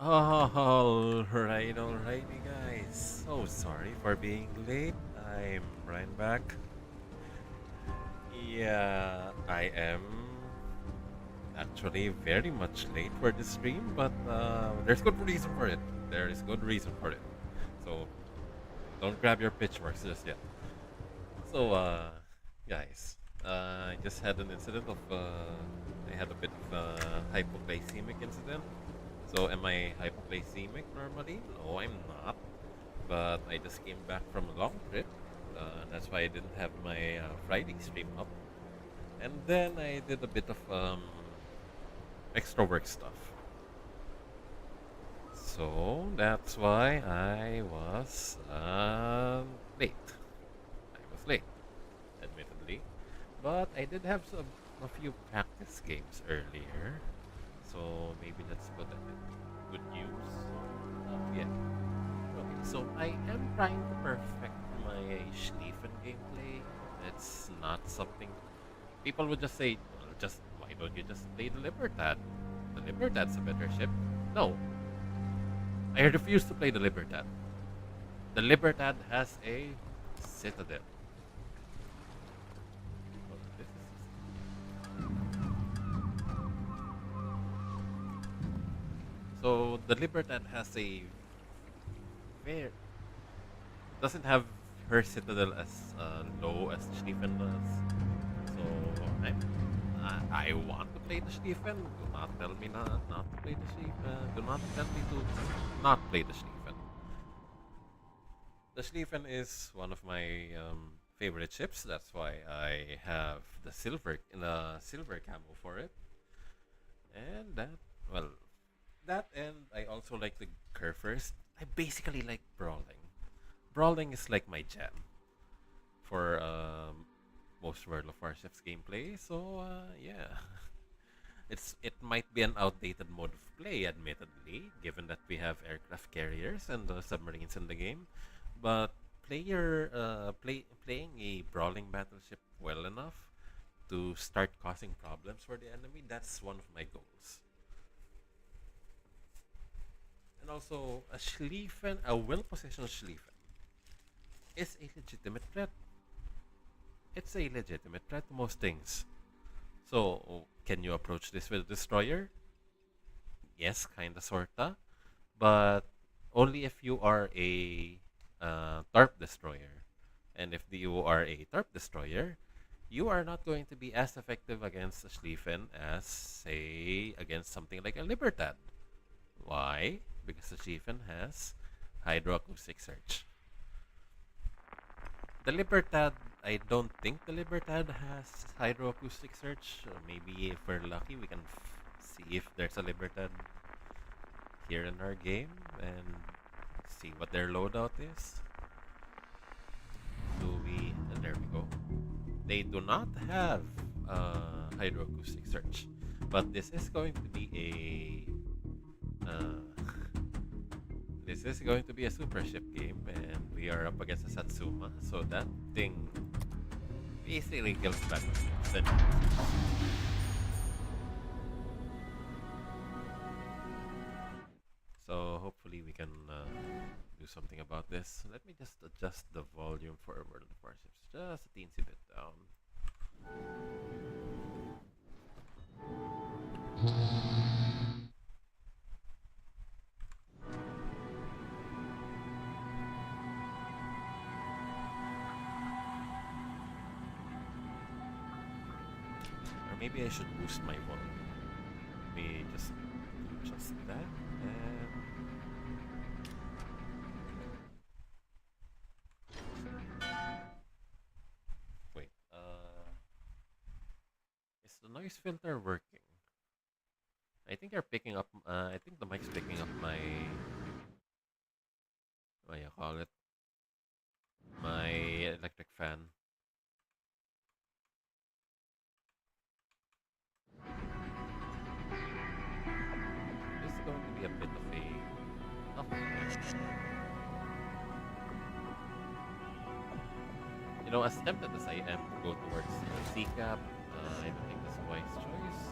Alrighty, guys. So sorry for being late. I'm Brian back. Yeah, I am actually very much late for this stream, but there's good reason for it. There is good reason for it. So don't grab your pitchforks just yet. So, guys, I just had an incident of, I had a bit of a hypoglycemic incident. So, am I hypoglycemic normally? No, I'm not. But I just came back from a long trip. That's why I didn't have my Friday stream up. And then I did a bit of extra work stuff. So that's why I was late. I was late, admittedly. But I did have a few practice games earlier. So maybe let's put that in good news. Yeah. Okay, so I am trying to perfect my Schlieffen gameplay. It's not something people would just say, well, just why don't you just play the Libertad? The Libertad's a better ship. No, I refuse to play the Libertad. The Libertad has a citadel. Oh, this so the Libertad has a very doesn't have her citadel as low as Schlieffen does. So I'm I want to play the Schlieffen. Do not tell me not to play the Schlieffen. Do not tell me to not play the Schlieffen. The Schlieffen is one of my favorite ships. That's why I have the silver camo for it. And well, that and I also like the curvers. I basically like brawling. Brawling is like my jam for most World of Warships gameplay. So yeah, it might be an outdated mode of play, admittedly, given that we have aircraft carriers and submarines in the game. But playing a brawling battleship well enough to start causing problems for the enemy, that's one of my goals. And also, a well-positioned Schlieffen, is a legitimate threat. It's a legitimate threat to most things. So, can you approach this with a destroyer? Yes, kinda, sorta. But only if you are a TARP destroyer. And if you are a TARP destroyer, you are not going to be as effective against a Schlieffen as, say, against something like a Libertad. Why? Because the Schlieffen has hydroacoustic search. The Libertad, I don't think the Libertad has hydroacoustic search. Maybe if we're lucky, we can see if there's a Libertad here in our game and see what their loadout is. Do we? And there we go. They do not have hydroacoustic search, but this is going to be a this is going to be a super ship game, and we are up against a Satsuma, so that thing basically kills battleships. And so hopefully we can do something about this. Let me just adjust the volume for World of Warships just a teensy bit down. Or maybe I should boost my volume. Let me just adjust that. And wait, is the noise filter working? I think you're picking up. I think the mic's picking up my. What do you call it? My electric fan. This is going to be a bit of a tough one. As tempted as I am to go towards CCAP, I don't think that's a wise choice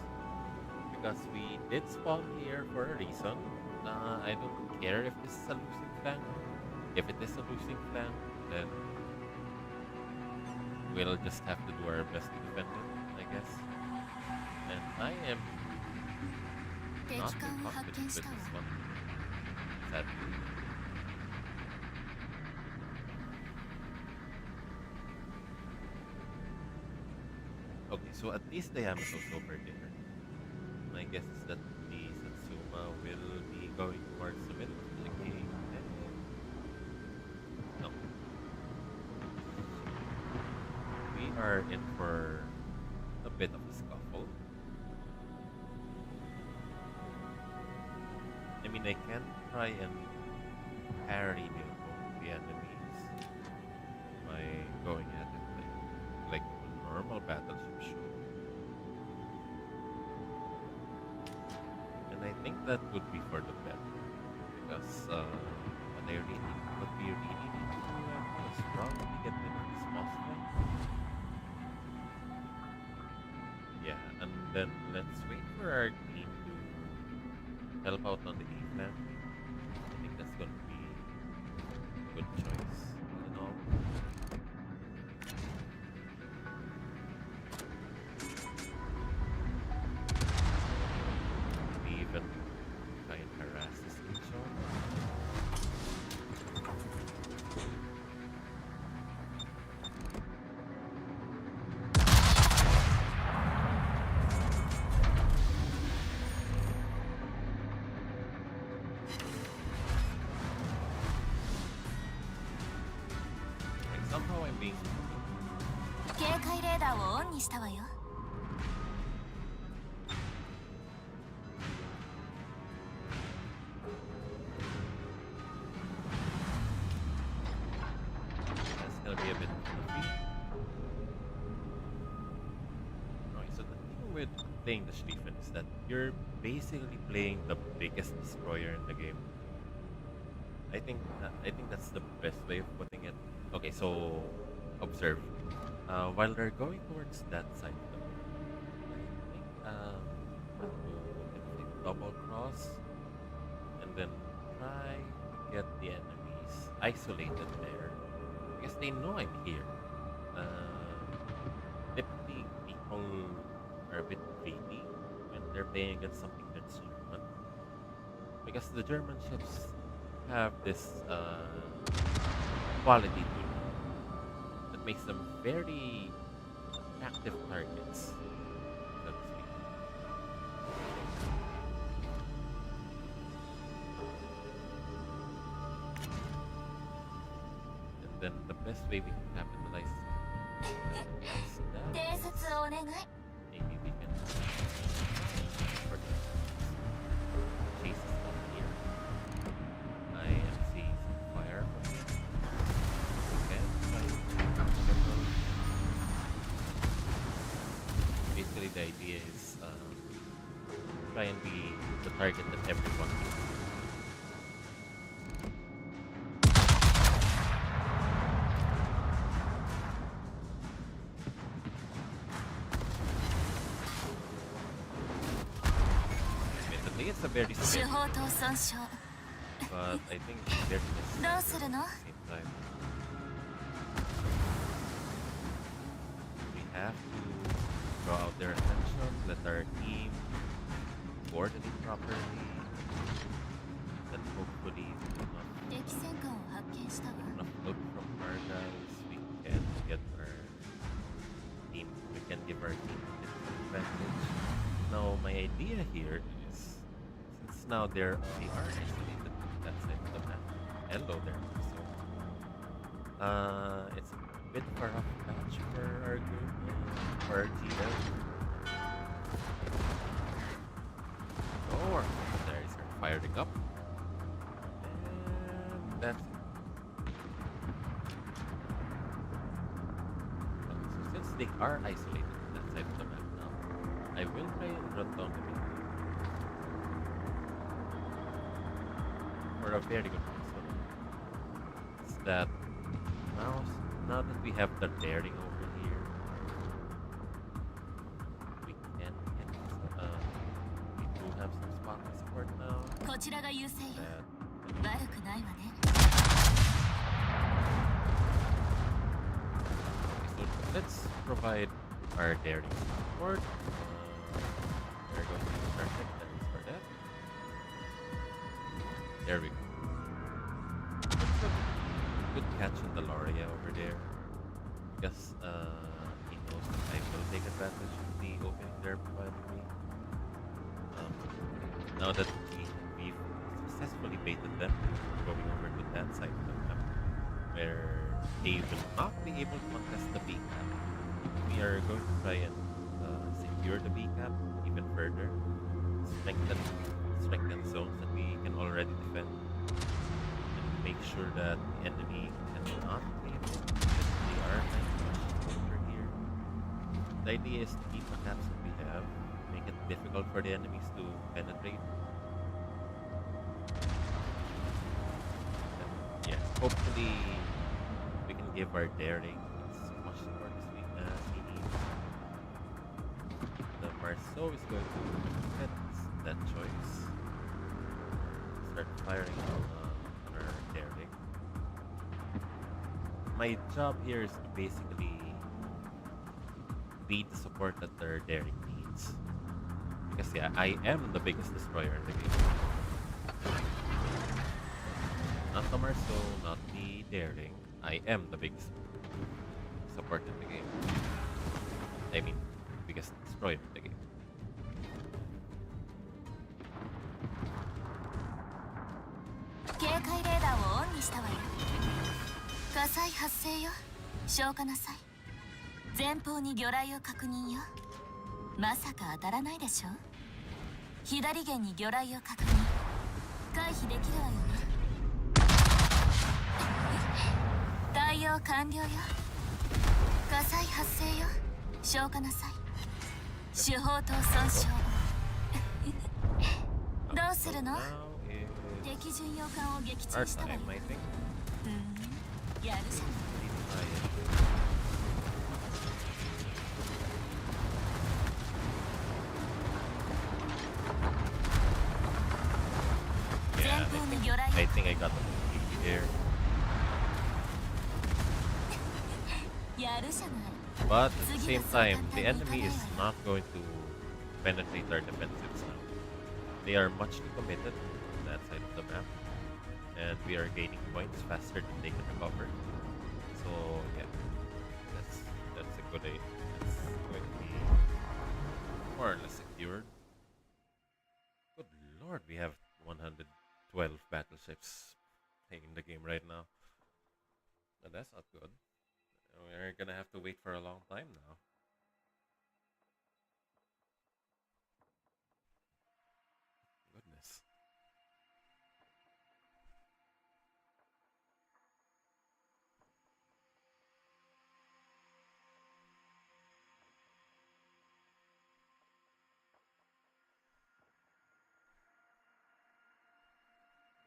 because we did spawn here for a reason. I don't care if this is a losing flank. If it is a losing flank, then we'll just have to do our best to defend it, I guess. And I am not too confident with this one, sadly. Okay, so at least the Yamato's over there. My guess is that the Satsuma will be going towards the middle of the game. No. We are in for a bit of a scuffle. I mean, I can try and parry the enemies by going at it like a normal battleship should. And I think that would be for the better because what we really need to do is probably get rid of this boss fight. Yeah, and then let's wait for our team to help out on the E flank. I think that's gonna be a good choice, all in all. Maybe even try and harass this Incheon. Somehow I'm being 警戒レーダーをオンにしたわよ。 that's gonna be a bit fluffy. Alright, so the thing with playing the Schlieffen is that you're basically playing the biggest destroyer in the game. I think that's the best way of putting it. Okay, so observe. While they're going towards that side, though, I think we can double cross and then try to get the enemies isolated there because they know I'm here. Typically, people are a bit greedy when they're playing against something that's German because the German ships have this quality to them that makes them very attractive targets, so to speak. And then the best way we can capitalize is that 偵察をお願い。 maybe we can chase us down here. I am seeing some fire from here. Okay, basically the idea is try and be the target that everyone needs. Admittedly, it's a very 手 scary, 法と損傷。 but I think it's very どう necessary するの？ at the same time. We have to draw out their attention, let our team coordinate properly, and hopefully with enough, 敵戦艦を発見したわ。 enough loot from our guys, we can get our team, we can give our team a bit of advantage. Now, my idea here is, since now they are isolated from that side of the map, hello there, so it's a bit of a rough patch for our group, for our GL. Oh, our mercenaries are firing up. And that's it. Okay, so since they are isolated from that side of the map now, I will try and run down the middle. For a very good reason. It's that now that we have the daring over here, we can ちらが優勢よ。 that. 悪くないわね。 Okay, so let's provide our daring support. We're going to use our sectaries for that. There we go. That's a good catch on the Loria over there. Because he knows that I will take advantage of the opening they're providing me. Now that we've successfully baited them, going over to that side of the map, where they will not be able to contest the B cap. We are going to try and secure the B cap even further, strengthen zones that we can already defend, and make sure that the enemy cannot claim it because they are kind of much over here. The idea is to keep the caps that we have, make it difficult for the enemies to penetrate. And yeah, hopefully we can give our daring as much support as he needs. The Marceau is going to defend that choice. Start firing on our daring. My job here is to basically be the support that their daring needs. Because yeah, I am the biggest destroyer in the game. Not the Marceau, not the daring. I am the biggest support in the game. I mean, biggest destroyer in the game. 警戒レーダーをオンにしたわよ。火災発生よ。消火なさい。前方に魚雷を確認よ。まさか当たらないでしょ。左舷に魚雷を確認。回避できるわよね。対応完了よ。火災発生よ。消火なさい。手法と損傷。どうするの？ 敵巡洋艦を撃沈したわよ。やるじゃない。 I think I got the lead here. But at the same time, the enemy is not going to penetrate our defenses now. They are much too committed on that side of the map. And we are gaining points faster than they can recover. So yeah, that's a good aid. It's going to be more or less secured. Good lord, we have 112 battleships playing the game right now. But that's not good. We're gonna have to wait for a long time now. Goodness.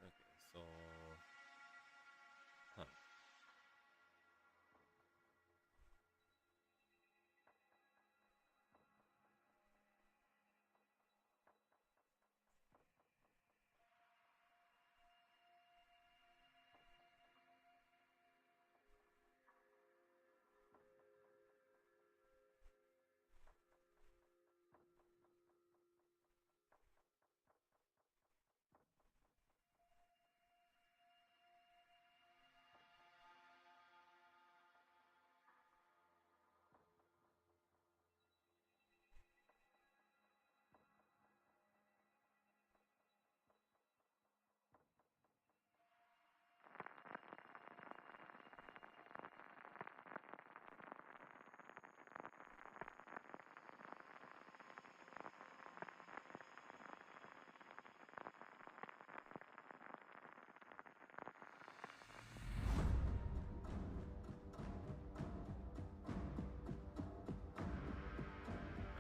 Okay, so huh.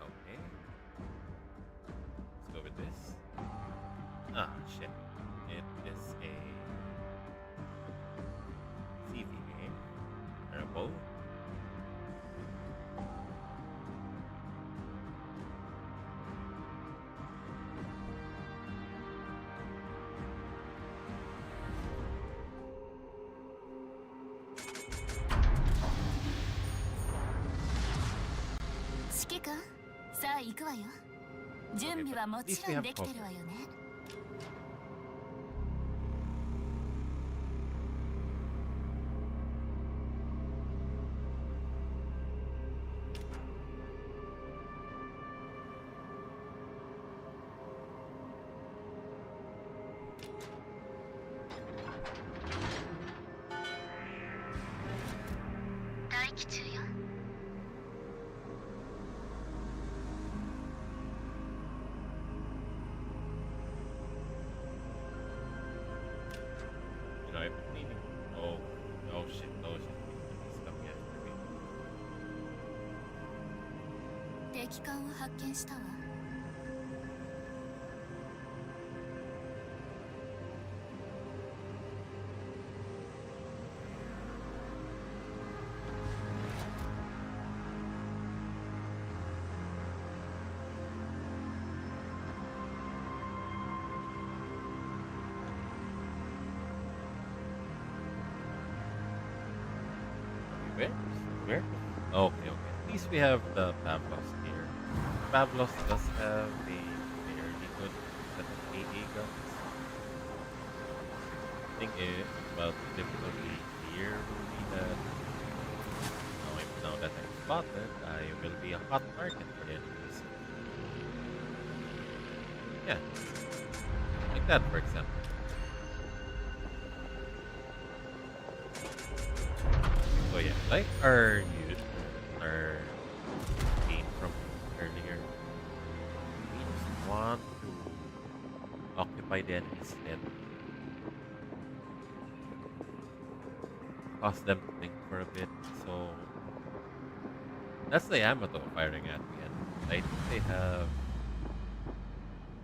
Okay. Let's go with this. Ah, shit. It is a CV game. Terrible. 官、さあ行くわよ。準備はもちろんできてるわよね。待機中よ。You know, I've been needing. Oh, oh shit, oh shit. He's coming after me. 敵艦を発見したわ。Where? Where? Oh, okay, okay. At least we have the Pavlos here. Pavlos does have a fairly good set of AA guns. Thing is, about the difficulty here will be that now that I'm spotted, I will be a hot target for the enemies. Yeah, like that, for example. So yeah, like our game from earlier, we just want to occupy the enemy's head, cause them to think for a bit. So that's the Yamato firing at me, and I think they have,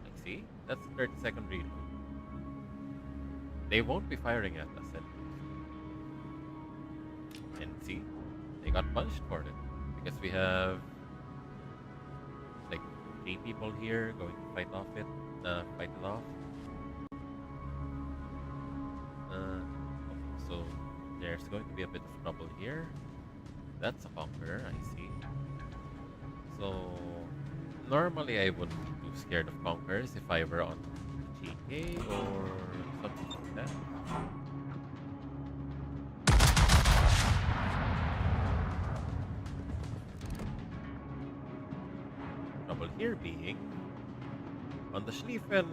like, see, that's the 30-second reload. They won't be firing at us, and see, they got punished for it because we have like 3 people here going to fight it off. Okay, so there's going to be a bit of trouble here. That's a conqueror, I see. So normally I wouldn't be too scared of conquerors if I were on GK or something like that. Trouble here being on the Schlieffen.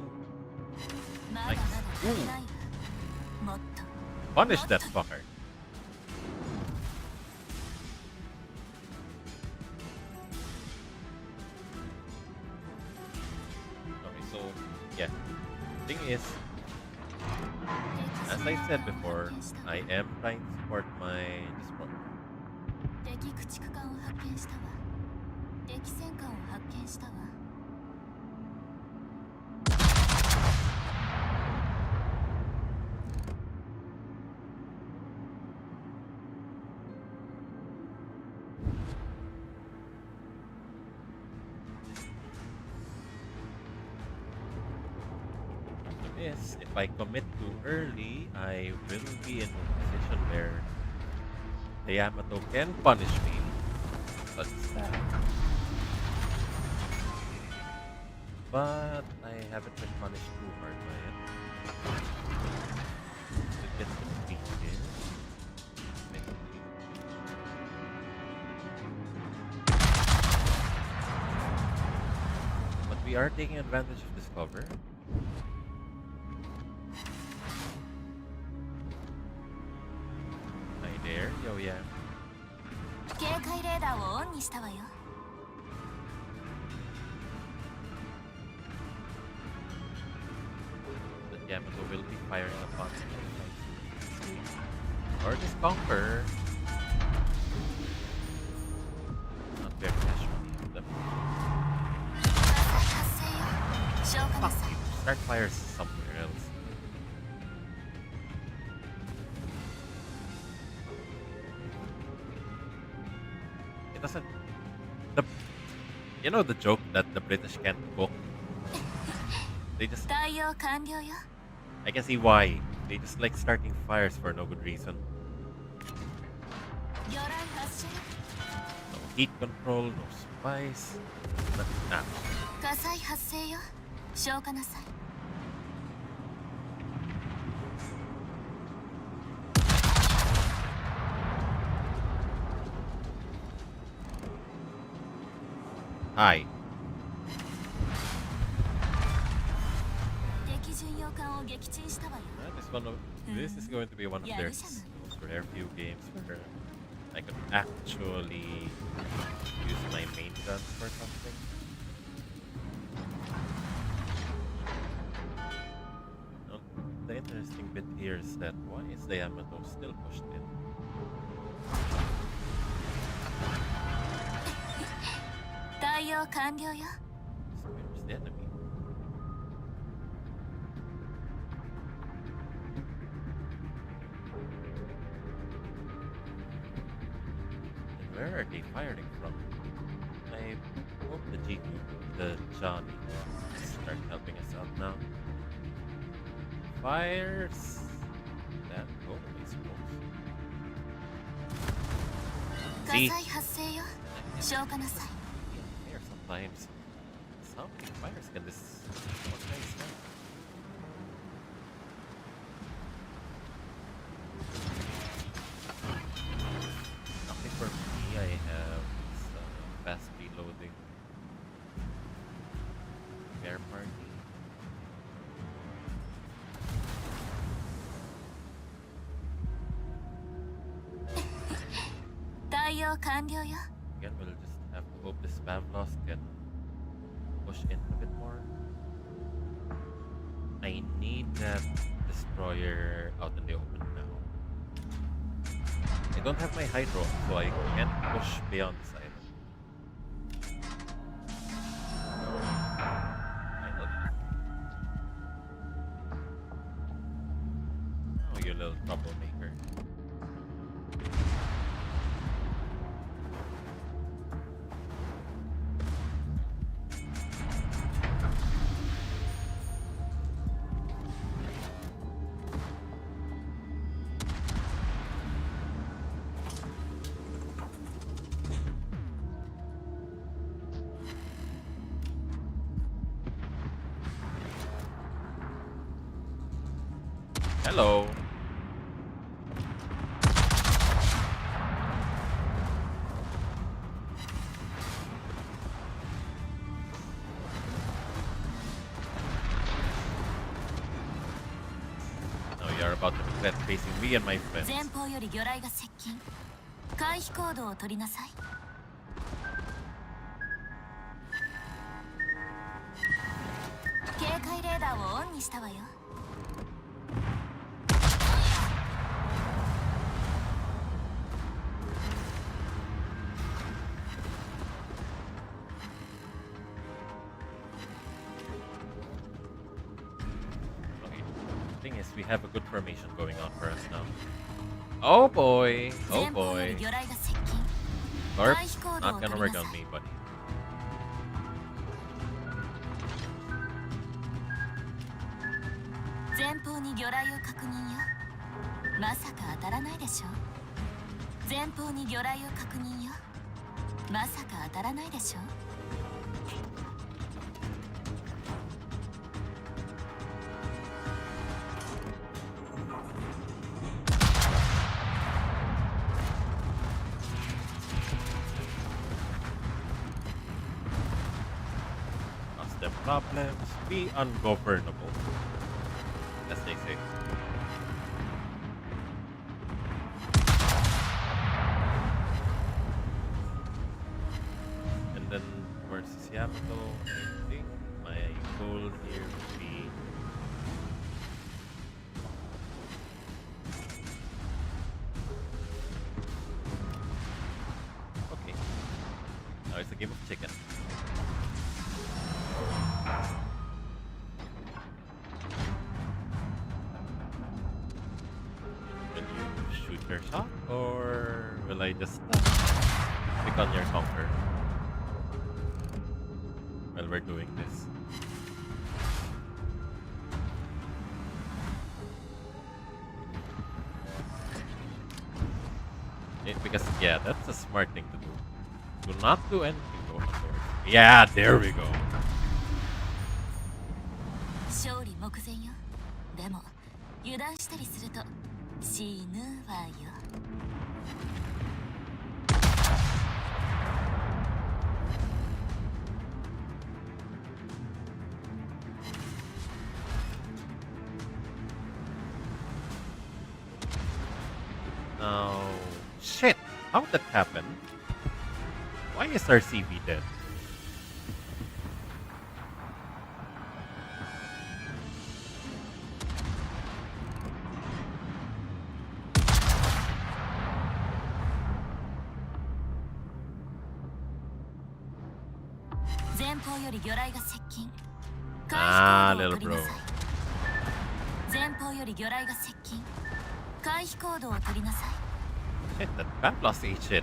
まだ Nice. まだ足りないわ。もっと。 Punish that fucker. Okay, so yeah. Thing is, as I said before, I am trying to support my Discord. 敵駆逐艦を発見したわ。敵戦艦を発見したわ。Is if I commit too early, I will be in a position where the Yamato can punish me. But I haven't been punished too hard by it. To get the defeated. But we are taking advantage of this cover. There, yo, yeah. 警戒レーダーをオンにしたわよ。The Yamato will be firing upon me. Or this conqueror. Not very casually of them. 発生よ。消化な Fuck さい。 you. Start fires somewhere else. It doesn't. You know the joke that the British can't cook? They just. 対応完了よ。 I can see why. They just like starting fires for no good reason. 魚雷発射よ。heat control, no spice. Nah. 火災発生よ消化なさい Hi. 敵巡洋艦を撃沈したわよ This is going to be one of their rare few games where I could actually use my main gun for something. Now, the interesting bit here is that why is the Yamato still pushed in? 対応完了よ So where's the enemy? And where are they firing from? I hope the GQ, the Johnny, will start helping us out now. Fires that holy smokes. 火 See? 災発生よ消化なさい Here sometimes. How many fires can this one guy stand? Nothing for me. I have fast reloading. Bear party. Again, we'll just have to hope this Pavlos can push in a bit more. I need that destroyer out in the open now. I don't have my hydro, so I can't push beyond this island. Oh, you little troublemaker. Hello. Now you're about to regret facing me and my friends. 前方より魚雷が接近回避行動を取りなさい警戒レーダーをオンにしたわよ Okay. Thing is, we have a good formation going on for us now. Oh boy! Oh 前方よ boy! り魚雷が接近 Garp, 回避行動 not を gonna 取り work な on さい me, buddy. 前方に魚雷を確認よまさか当たらないでしょ前方に魚雷を確認よまさか当たらないでしょ Cause the problems be ungovernable, as they say. And then versus Yamato, I think my goal here would be okay. Now it's a game of chicken. Will you shoot your shot, or will I just pick on your conquer while we're doing this? Because yeah, that's a smart thing to do. Do not do anything to open doors. Yeah, there we go. 勝利目前よ。でも油断したりすると死ぬわよ。Oh, shit. How did that happen? Why is our CV dead? Ah, little bro. 前方より魚雷が接近。回避行動を取りなさい。 Shit, that lost ate shit.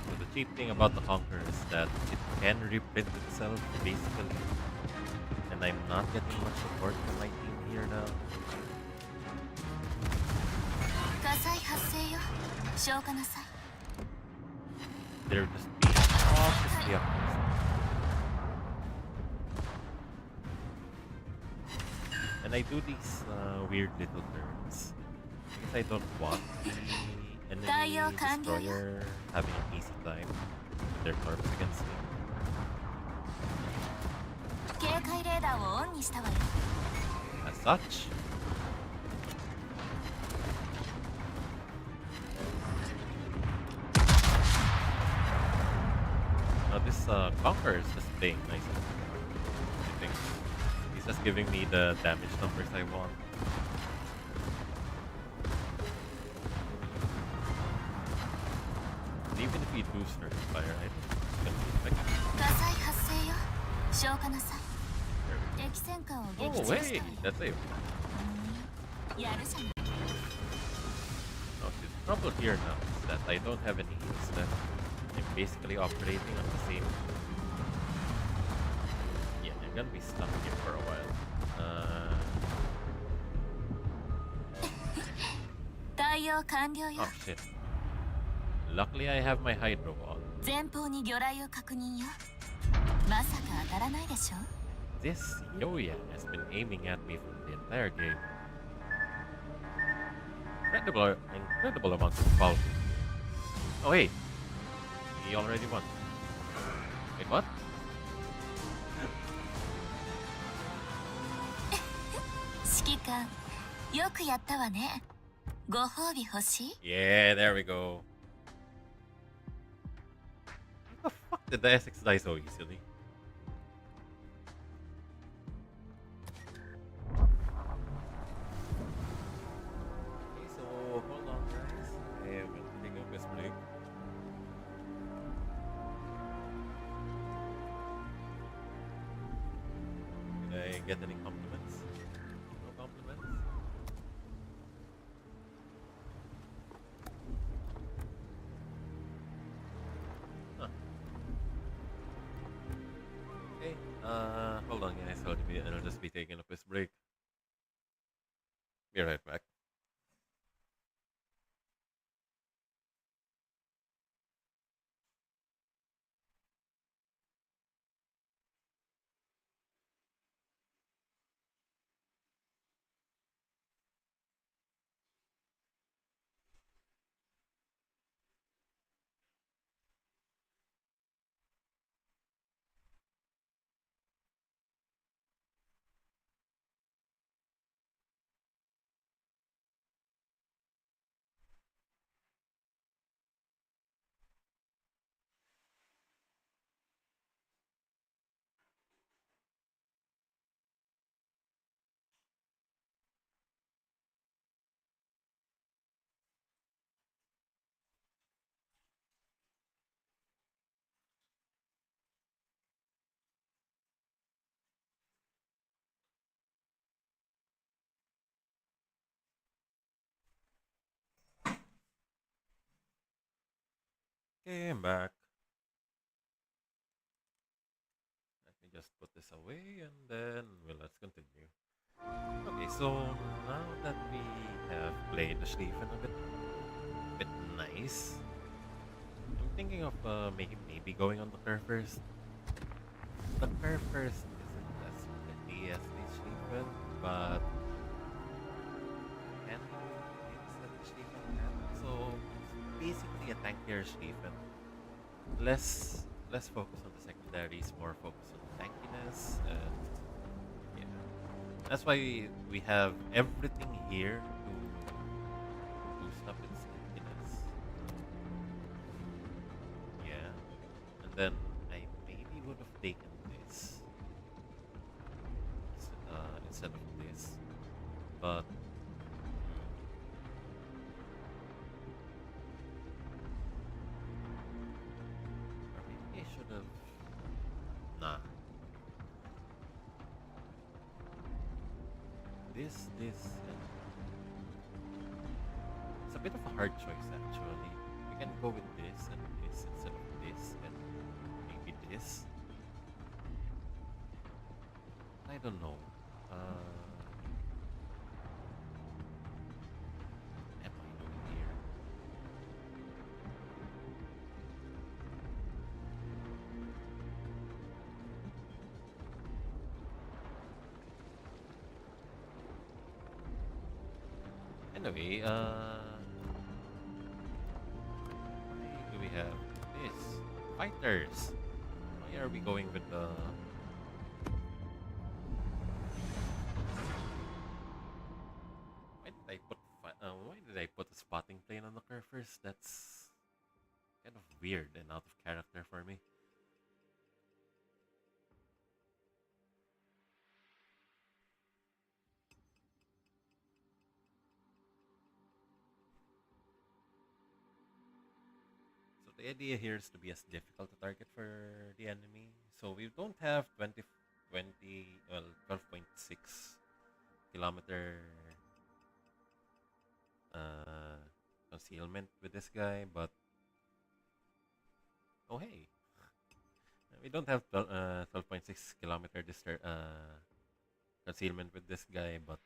So the cheap thing about the Conqueror is that it can reprint itself, basically. And I'm not getting much support from my team here now. 火災発生よ。消火なさい。 They're just being cautiously optimistic. And I do these weird little turns because I don't want the enemy destroyer having an easy time with their corpse against me. 警戒レーダーをオンにしたわよ。 As such, now this Conqueror is just playing nice. I think he's just giving me the damage numbers I want. And even if he do start fire, I think it's gonna be effective. 火災発生よ。消火なさい。 There we 敵戦艦を go. 撃 Oh 墜し wait, たわよ。 that's it. やるじゃない。 Now, the trouble here now is that I don't have any heals left. I'm basically operating on the same. Yeah, I'm gonna be stuck here for a while. 対応完了よ。 Oh shit. Luckily, I have my Hydro on. 前方に魚雷を確認よ。まさか当たらないでしょ。 This Yoya has been aiming at me from the entire game. Incredible amounts of quality. Oh wait, he already won. Wait, what? 指揮官、よくやったわね。ご褒美欲しい？ Yeah, there we go. How the fuck did the Essex die so easily? Okay, so hold on, guys. I am taking a piss break. Did I get any compliments? No compliments? Huh. Okay, hold on guys, I'll just be taking a piss break. Be right back. Okay, I'm back. Let me just put this away and then let's continue. Okay, so now that we have played the Schlieffen a bit nice, I'm thinking of maybe going on the curve first. The curve first isn't as pretty as the Schlieffen, but can hits that the Schlieffen can. So it's basically a tankier Schlieffen. Less focus on the secondaries, more focus on the tankiness, and yeah. That's why we have everything here to boost up its tankiness. Yeah. And then I maybe would have taken this instead of this. But or maybe I should have nah. This and it's a bit of a hard choice actually. We can go with this and this instead of this and maybe this. I don't know. Uh, what am I doing here? Anyway, why do we have this? Fighters. Why are we going with the? Why did I put a spotting plane on the curve first? That's kind of weird and out of character for me. So the idea here is to be as difficult a target for the enemy. So we don't have 12.6 kilometer uh, concealment with this guy, but oh hey, we don't have 12.6 kilometer concealment with this guy, but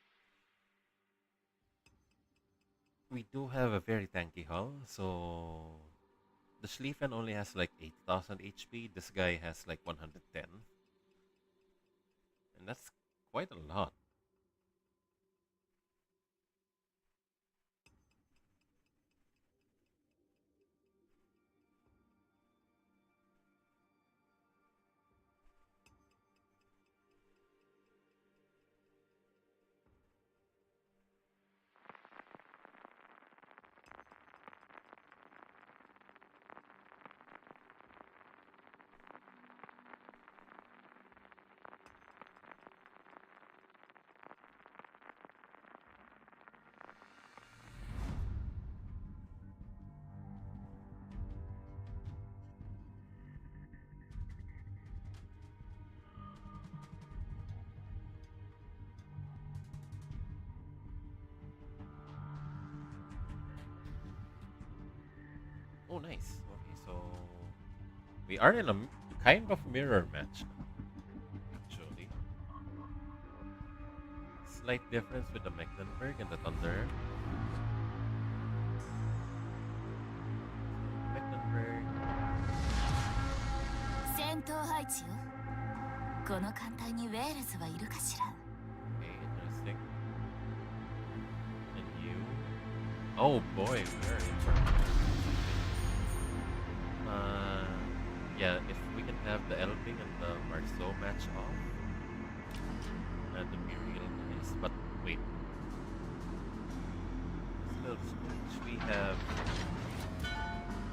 we do have a very tanky hull. So the Schlieffen only has like 8,000 HP. This guy has like 110, and that's quite a lot. Oh, nice. Okay, so we are in a kind of mirror match, actually. Slight difference with the Mecklenburg and the Thunder. Mecklenburg. 戦闘配置よ。この艦隊にウェールズはいるかしら。 Okay, interesting. And you? Oh boy, we're in for yeah, if we can have the Elbing and the Marceau match off, that'd be real nice. But wait, still, we have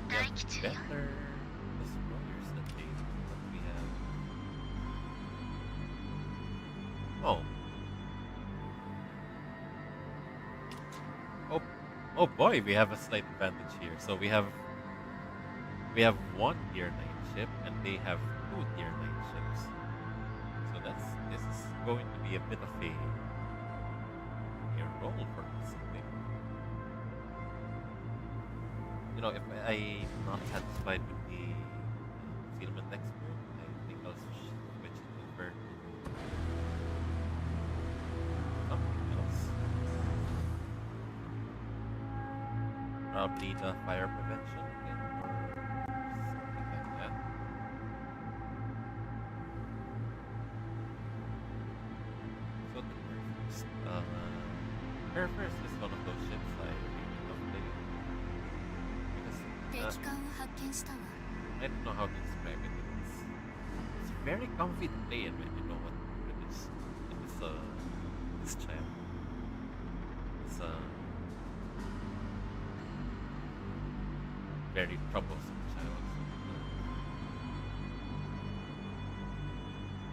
better destroyers than they. But we have. Oh. Oh, oh boy, we have a slight advantage here. So we have one tier 9 ship and they have two tier 9 ships. So this is going to be a bit of a roll for us, I think. You know, if I'm not satisfied with the filament expert, I think I'll switch it over to something else. Probably the fire prevention again, or something like that. So the Perfect. Perfect is one of those ships I really love playing because 敵艦を発見したわ I don't know how to describe it. It's very comfy to play in when you know what it is. It is this child. It's very troublesome child.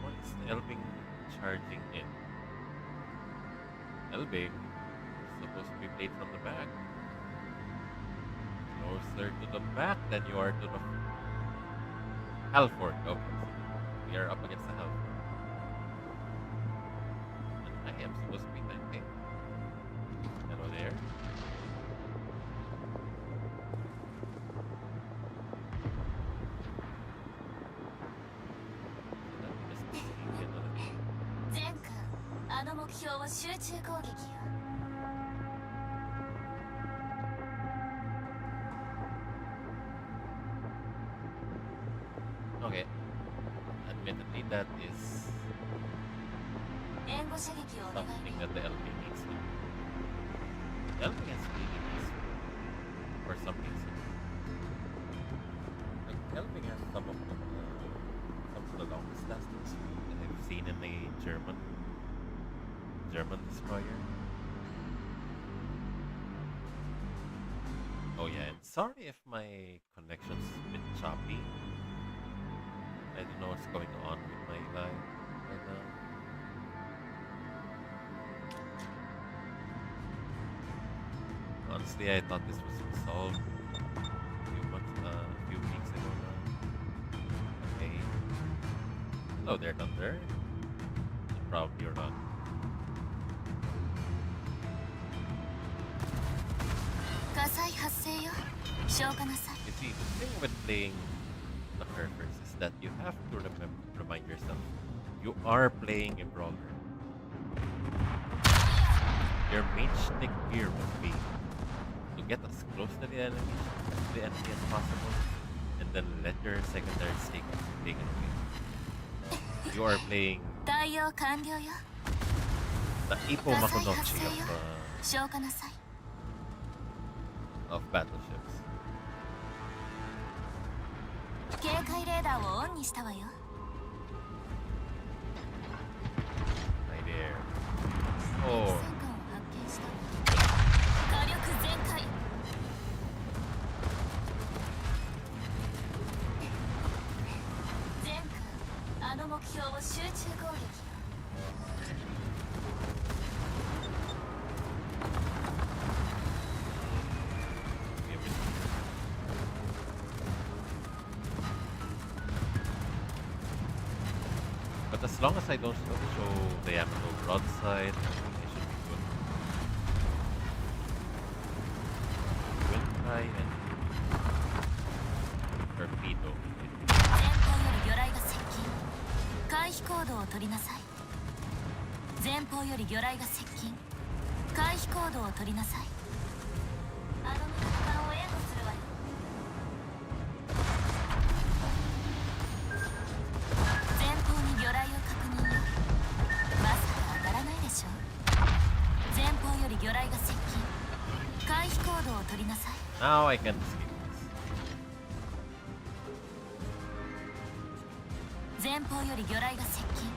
What is Elbing charging in? Elbing is supposed to be played from the back. Closer to the back than you are to the Halford. Okay, so we are up against the Halford. And I am supposed to be tanking. Hello there. Let me just see another. 全艦あの目標を集中攻撃よ Okay. Admittedly, that is 援護射撃をお願い something ね that the LP needs to do. The LP has really needs to for some reason. Like, the LP has some of the longest lasting speed that I've seen in a German destroyer. Oh yeah, and sorry if my connection's a bit choppy. I don't know what's going on with my live right now. Honestly, I thought this was resolved a few weeks ago now. Okay. Hello there, Thunder. You're probably run. 火災発生よ消化なさい You see, the thing with playing the Herpers is that you have to remind yourself you are playing a brawler. Your main shtick here would be to get as close to the enemy as possible, and then let your secondary stake taken away. You are playing 対応完了よ the Ippo 火災発 Makunochi 生よ消化なさい of battleships. 警戒レーダーをオンにしたわよ Hi there. 戦 Oh, 艦を発見した火力全開全艦あの目標を集中攻撃よ but as long as I don't show the Yamato broadside, I should be good. Wind high and torpedo. 前方より魚雷が接近回避行動を取りなさい前方より魚雷が接近回避行動を取りなさいあの味方を援護するわよ前方に魚雷を確認よまさか当たらないでしょ前方より魚雷が接近回避行動を取りなさい Now I can escape this. 前方より魚雷が接近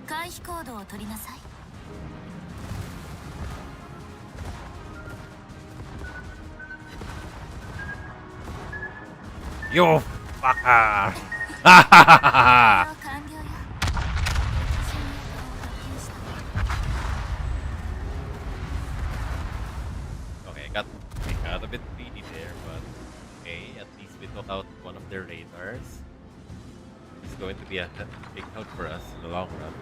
回避行動を取りなさい You fucker! 対応完了よ新名艦を発見した Okay, I got a bit greedy there, but okay, at least we took out one of their radars. It's going to be a big help for us in the long run.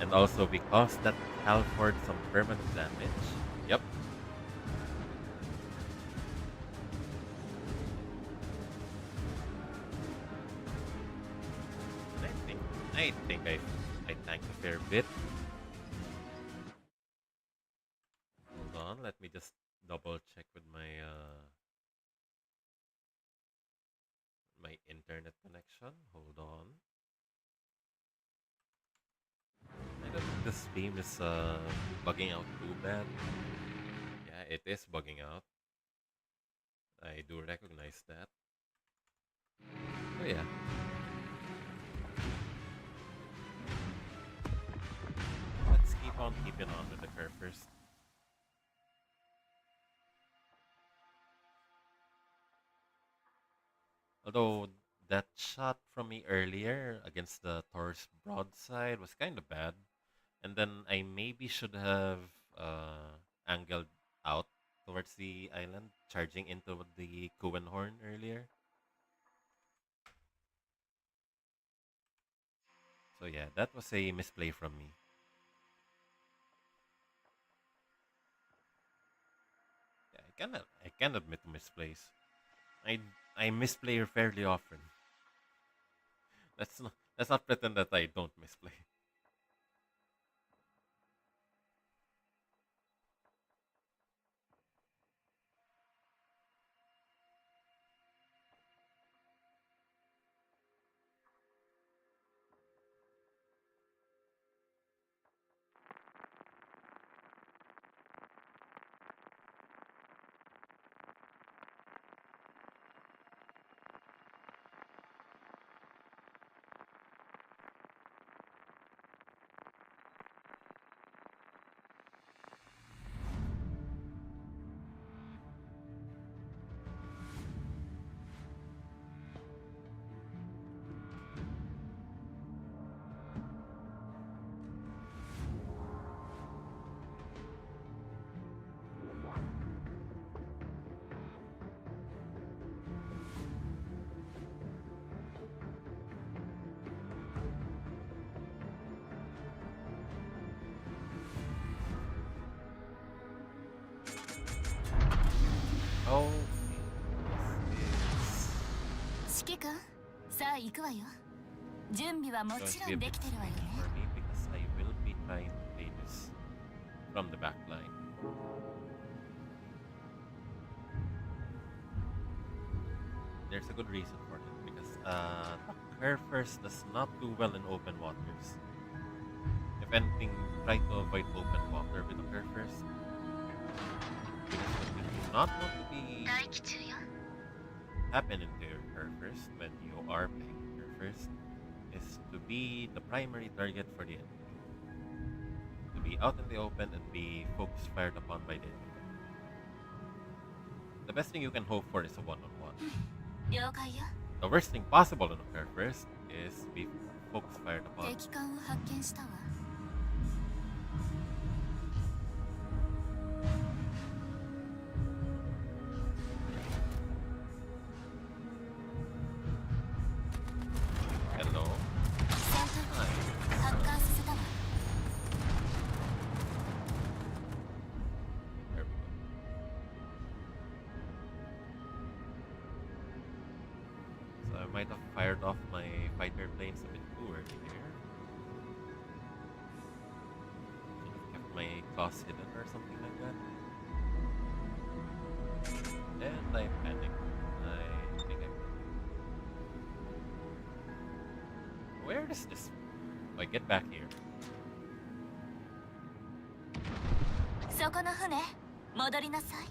And also, we caused that Halford some permanent damage. Yep. I think I tanked a fair bit. Hold on, let me just double check with my internet connection. Hold on. I don't think this game is bugging out too bad. Yeah, it is bugging out. I do recognize that. So yeah. Let's keep on keeping on with the curve first. Although that shot from me earlier against the Thor's broadside was kind of bad. And then I maybe should have angled out towards the island, charging into the Kuwen horn earlier. So yeah, that was a misplay from me. Yeah, I can admit to misplays. I I misplay fairly often. Let's not pretend that I don't misplay. Oh, this 指揮官、さあ行くわよ。準備はも is ち going to ろ be a んで bit きてるわよ tricky ね。 for me because I will be trying to play this from the back line. There's a good reason for it because curve first does not do well in open waters. If anything, try to avoid open water with the curve first. Because what you do not want to be 待機中よ。 happen into your curve first when you are playing curve first is to be the primary target for the enemy. To be out in the open and be focused fired upon by the enemy. The best thing you can hope for is a one-on-one. 了解よ。 The worst thing possible on a curve first is to be focused fired upon. 敵艦を発見したわ。 Hello? 戦闘 Hi. 機発艦させたわ。 There we go. So I might have fired off my fighter planes a bit too early here. Should have kept my claws hidden or something like that. And I panicked. I think I panicked. Where does this... Oh, I get back here. そこの船、戻りなさい。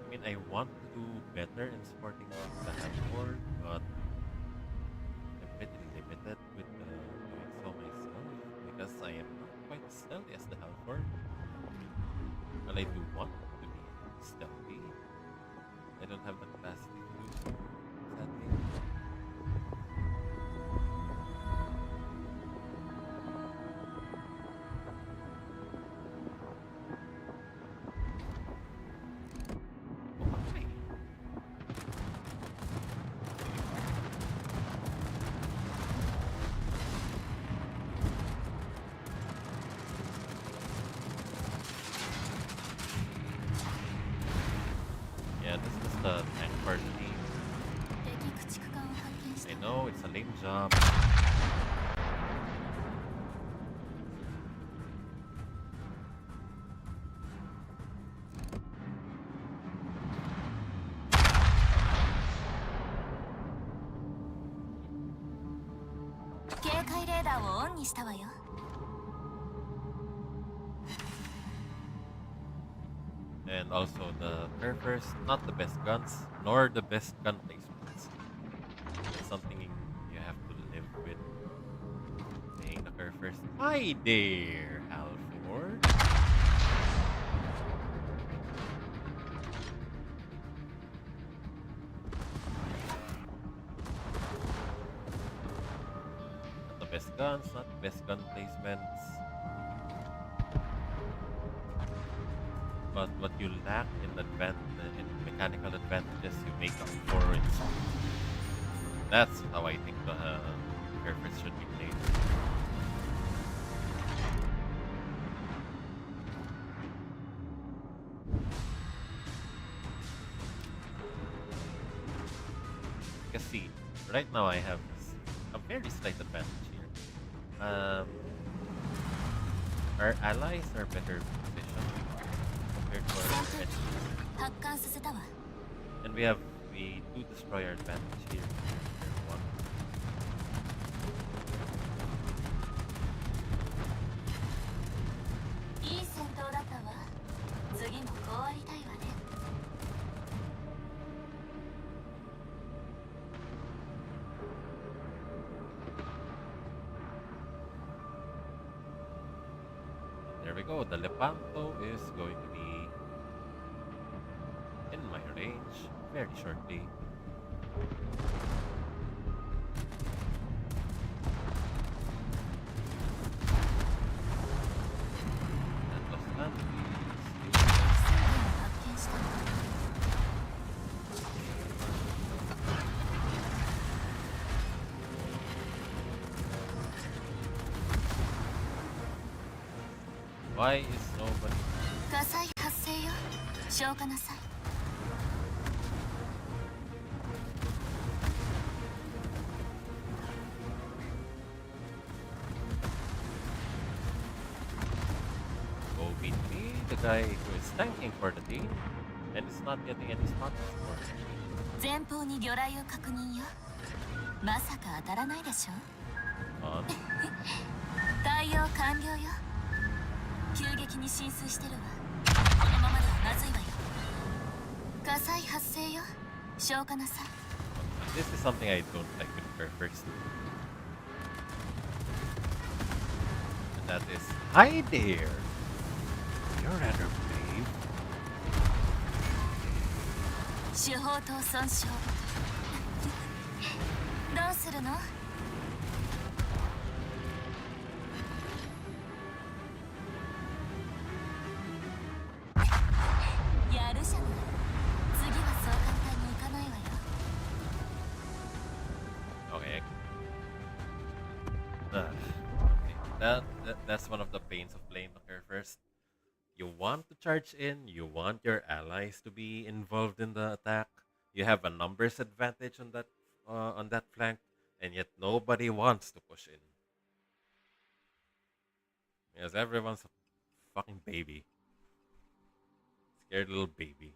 I mean, I want to do better in supporting the Hellboard, but I'm pretty limited with doing so myself because I am not quite as stealthy as the Hellboard. Well, I do want to be stealthy. I don't have the capacity to do so, sadly. Oh, hi. Yeah, this is the tank part of the team. 敵駆逐艦を発見し I た know it's a lame job. 警戒レーダーをオンにしたわよ And also the Curvers, not the best guns, nor the best gun placements. It's something you have to live with. Playing the Curvers. Hi there, Halford. Not the best guns, not the best gun placements. But what you lack in in mechanical advantages, you make up for in speed. That's how I think the Curvers should be played. Because see, right now I have a very slight advantage here. Our allies are better positioned compared to our enemies. 発艦させたわ And we do destroy our advantage here. One. いい戦闘だったわ次もこうありたいわね There we go. The Lepanto is going to be in my range very shortly. And Los Angeles. 水分を発見したわ Why is nobody? 火災発生よ消火なさい Go beat me, the guy who is tanking for the team and is not getting any spot support. 前方に魚雷を確認よまさか当たらないでしょ On. 対応完了よ急激に浸水してるわこのままではまずいわよ火災発生よ消火なさい This is something I don't like with Curvers. And that is, hi there! You're rather brave. 手法刀損傷どうするのやるじゃない次はそう簡単にいかないわよ Okay. Okay. That's one of the pains of playing the Curvers. You want to charge in, you want your allies to be involved in the attack. You have a numbers advantage on that flank, and yet nobody wants to push in. Because everyone's a fucking baby. Scared little baby.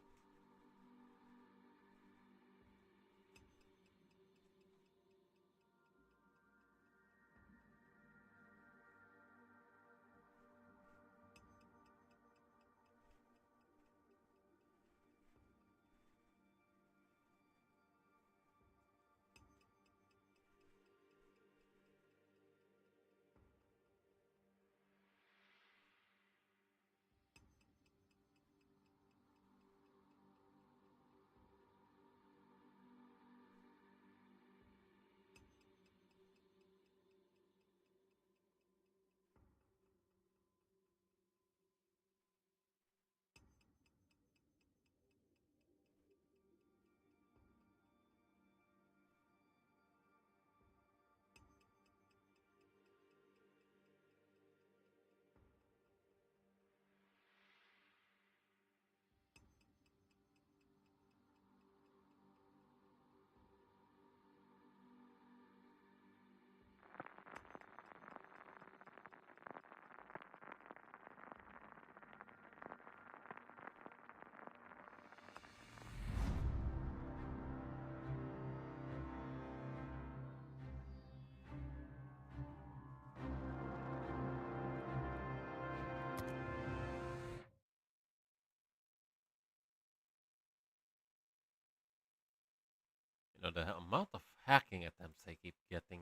The amount of hacking attempts I keep getting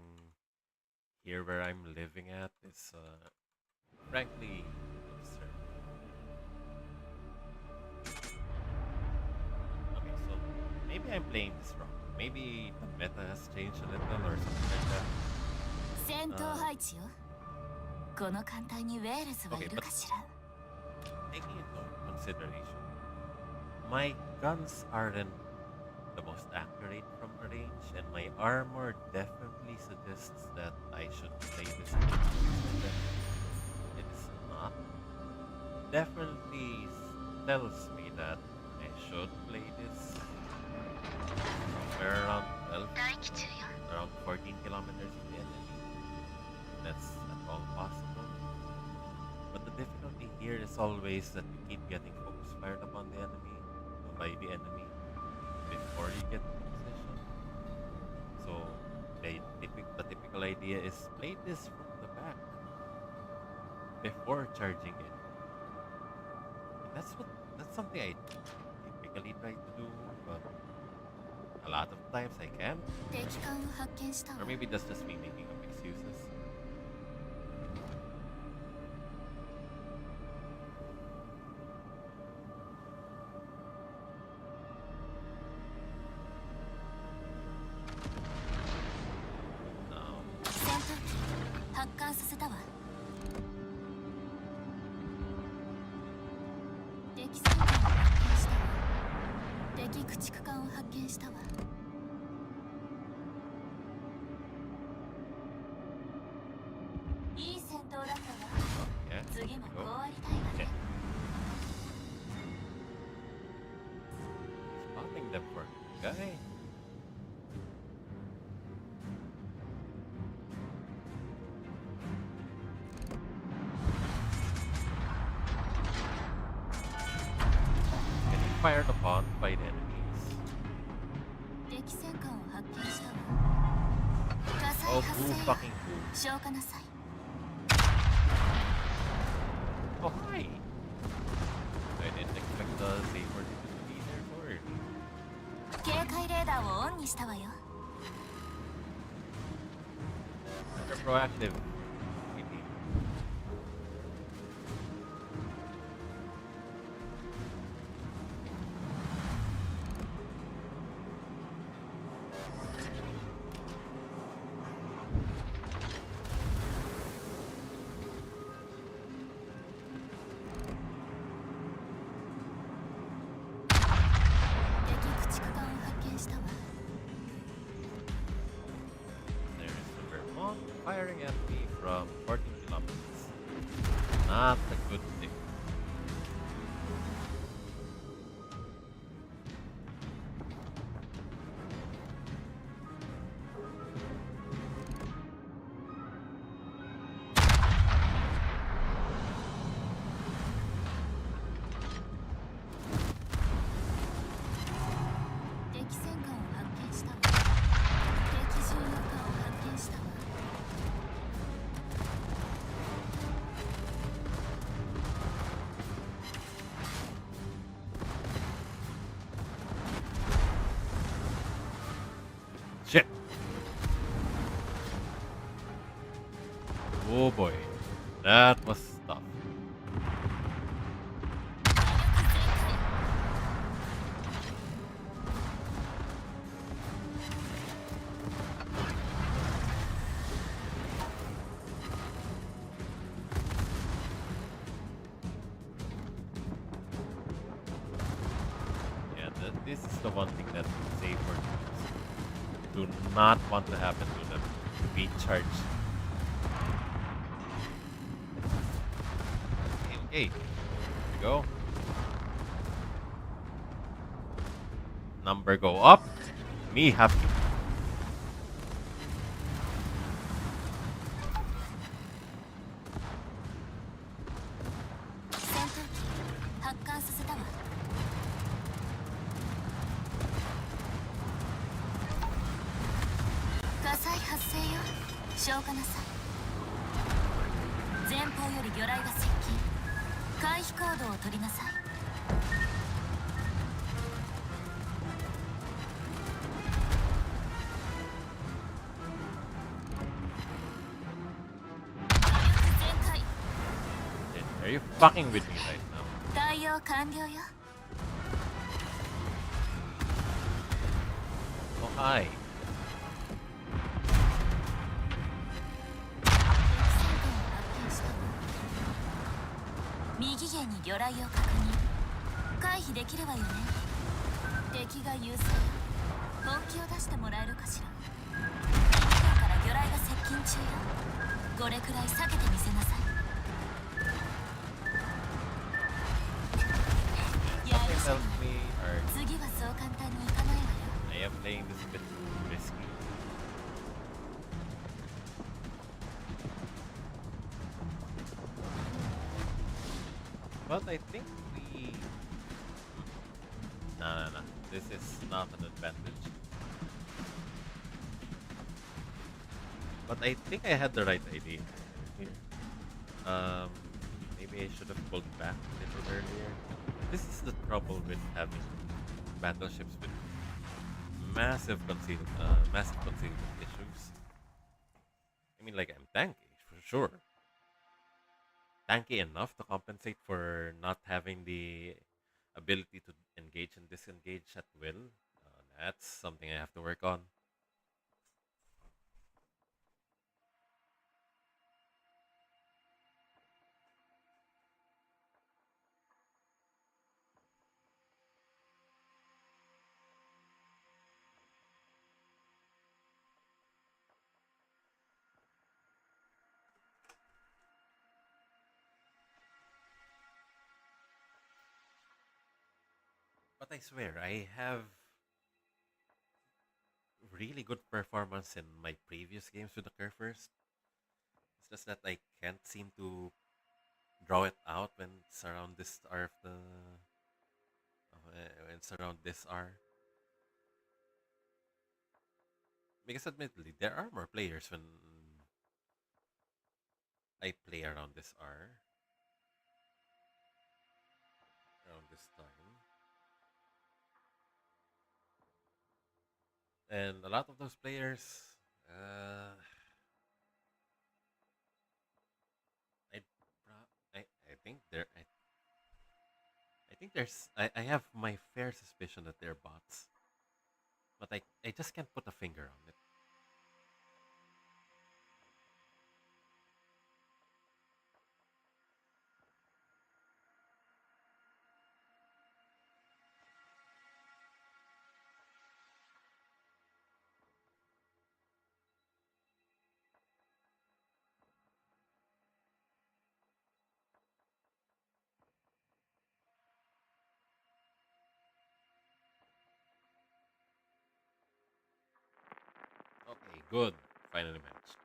here where I'm living at is frankly absurd. Okay, so maybe I'm playing this wrong. Maybe the meta has changed a little or something like that. 戦闘配置よ。この艦隊にウェールズはいるかしら。Taking into consideration, my guns aren't the most accurate from range, and my armor definitely suggests that I should play this instead. It is not. Definitely tells me that I should play this somewhere around 12, around 14 kilometers from the enemy. That's at all possible. But the difficulty here is always that you keep getting focus fired upon the enemy, by the enemy, before you get to position. So the typical idea is play this from the back before charging in. And that's something I typically try to do, but a lot of times I can't. 敵艦を発見したわ。 Or maybe that's just me making up excuses. No. 戦闘機発艦させたわ。敵戦艦を発見したわ。敵駆逐艦を発見したわ。いい戦闘だったわ。 Yeah. 次もこう Go. ありたいわね。 Spotting them for guy. Getting fired upon by the enemies. 敵戦艦を発見したわ。火災 Oh, 発 boo 生 fucking boo. 消火なさい。 Oh, hi. I didn't expect the saber to be there for it. 警戒レーダーをオンにしたわよ。 They're proactive. Indeed. There's the Vermont firing at me from 14 kilometers. Not a good thing. Shit. Oh boy. That was tough. Yeah, this is the one thing that Saber do not want to happen to them. Be charged. Okay, here we go. Number go up. Me happy. fucking with me right now. 対応完了よ。 Oh, hi. 敵戦艦を発見したわ。右舷に魚雷を確認。回避できればよね。敵が優勢よ。本気を出してもらえるかしら。右舷から魚雷が接近中よ。これくらい避けてみせなさい。やる Something じゃ tells ない。 me, or 次はそう簡単にいかないわよ。 I am playing this a bit risky. But I think we... No. This is not an advantage. But I think I had the right idea here. Maybe I should have pulled back a little earlier. This is the trouble with having battleships with massive concealment issues. I mean, like, I'm tanky for sure. Tanky enough to compensate for not having the ability to engage and disengage at will. That's something I have to work on. But I swear, I have really good performance in my previous games with the Curvers. It's just that I can't seem to draw it out when it's around this hour of the when it's around this hour. Because admittedly, there are more players when I play around this hour, around this time, and a lot of those players, uh, I, I think I think I have my fair suspicion that they're bots, but I just can't put a finger on it. Okay, good. Finally matched.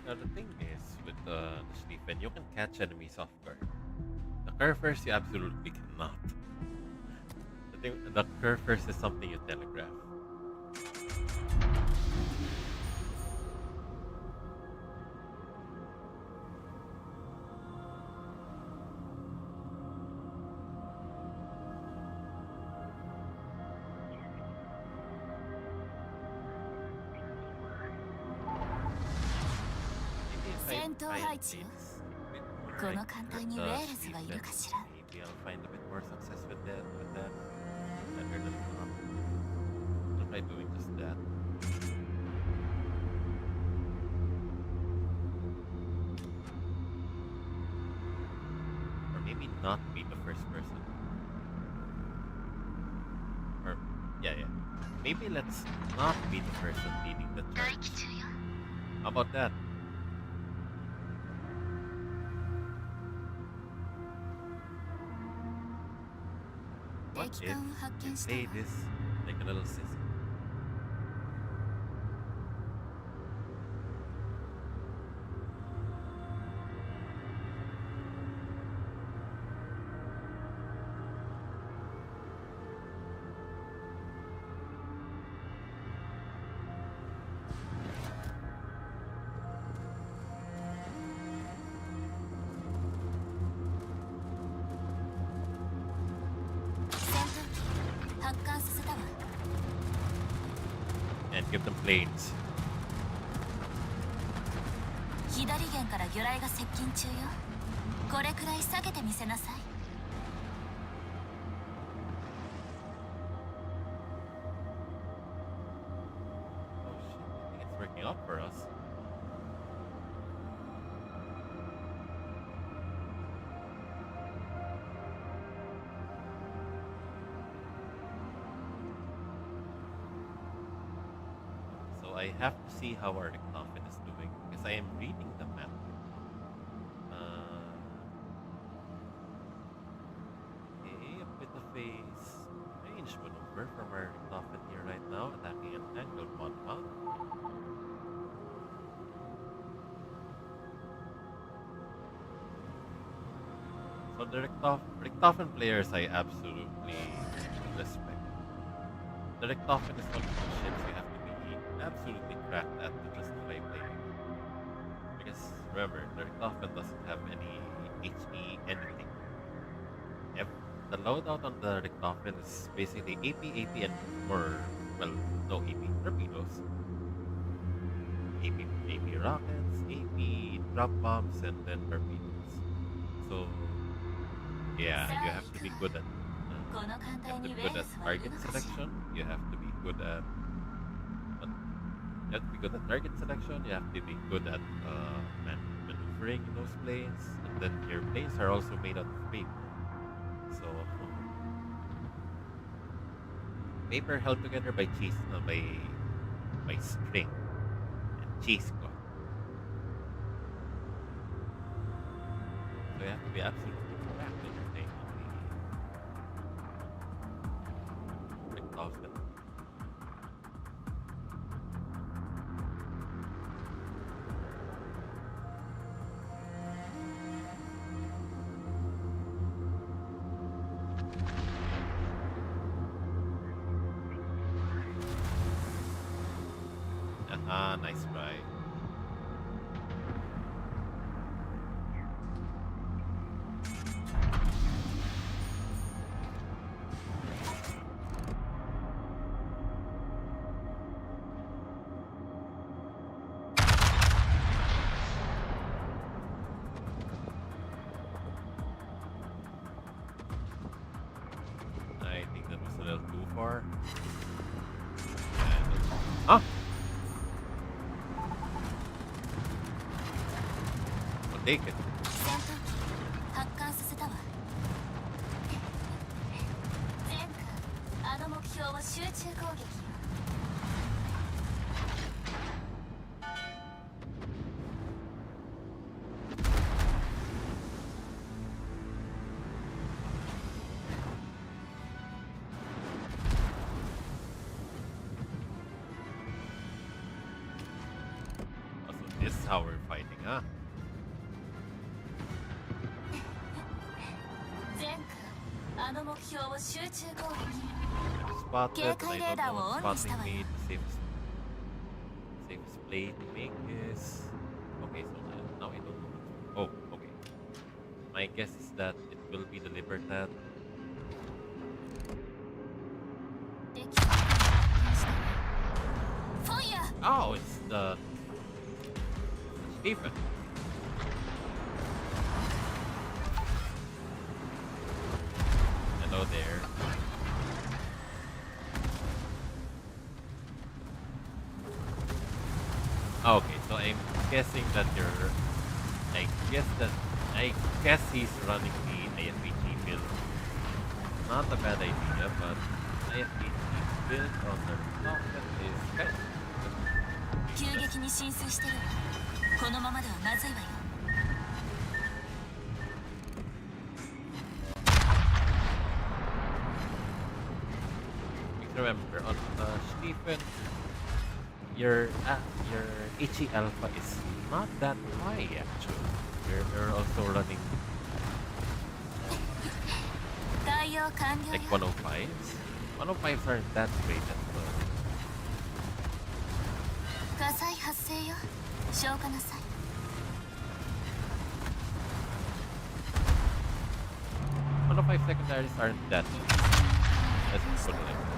Now the thing is with the Schlieffen, you can catch enemies off guard. The curvers you absolutely cannot. The curvers is something you telegraph. Maybe if I 戦闘 find 配置よ。 things a bit more こ like の艦隊に the ウェールズはいる Schlieffen, かしら。 maybe I'll find a bit more success with that. Better than not. I'll try doing just that. Or maybe not be the first person. Or yeah. Maybe let's not be the person leading the 待 charge. 機中よ。 How about that? What 敵 if 艦を発 we 見したわ。 play this like a little sissy? and give them planes. 左舷から魚雷が接近中よ。これくらい下げてみせなさい。Oh shit, I think it's working out for us. So I have to see how our Coffin is doing because I am reading the map. Okay, a bit of a strange maneuver from our Coffin here right now, attacking an angled one mount. So the Richtofen players I absolutely respect. The Richtofen is one of those ships you have to be absolutely cracked at to justify playing. Because remember, the Richtofen doesn't have any HE anything. The loadout on the Richtofen is basically AP, and more, well, no AP, torpedoes. AP rockets, AP drop bombs, and then torpedoes. So yeah, you have to be good at target selection. You have to be good at you have to be good at target selection. You have to be good at maneuvering in those planes, and then your planes are also made out of paper. So paper held together by by string and cheesecloth. So you have to be absolutely correct when you're playing on the Richtofen. Aha, nice try. I think that was a little too far. Huh? I'll take it. 戦闘機発艦させたわ。全艦あの目標は集中攻撃よ。Oh, so this is how we're fighting, huh? 全艦あの目標は集中攻撃。 Spotted, and I don't know 警戒レーダーをオンにしたわよ。 spotting me. The safest play to make is okay. So now I don't know. Oh, okay. My guess is that it will be the Libertad. 敵機が発見したわ。ファイヤー。 Oh, it's the Stephen. Hello there. Okay, so I'm guessing that I guess he's running the IFPG build. Not a bad idea, but IFPG build on the Conked is kind of 急激に浸水してるわ。このままではまずいわよ。 remember on Stephen, your HE alpha is not that high actually. You're also running 対応完了 like よ。 105s. 105s aren't that great at all. 火災発生よ。消火なさい。 105 secondaries aren't that easy. Let's put it like that.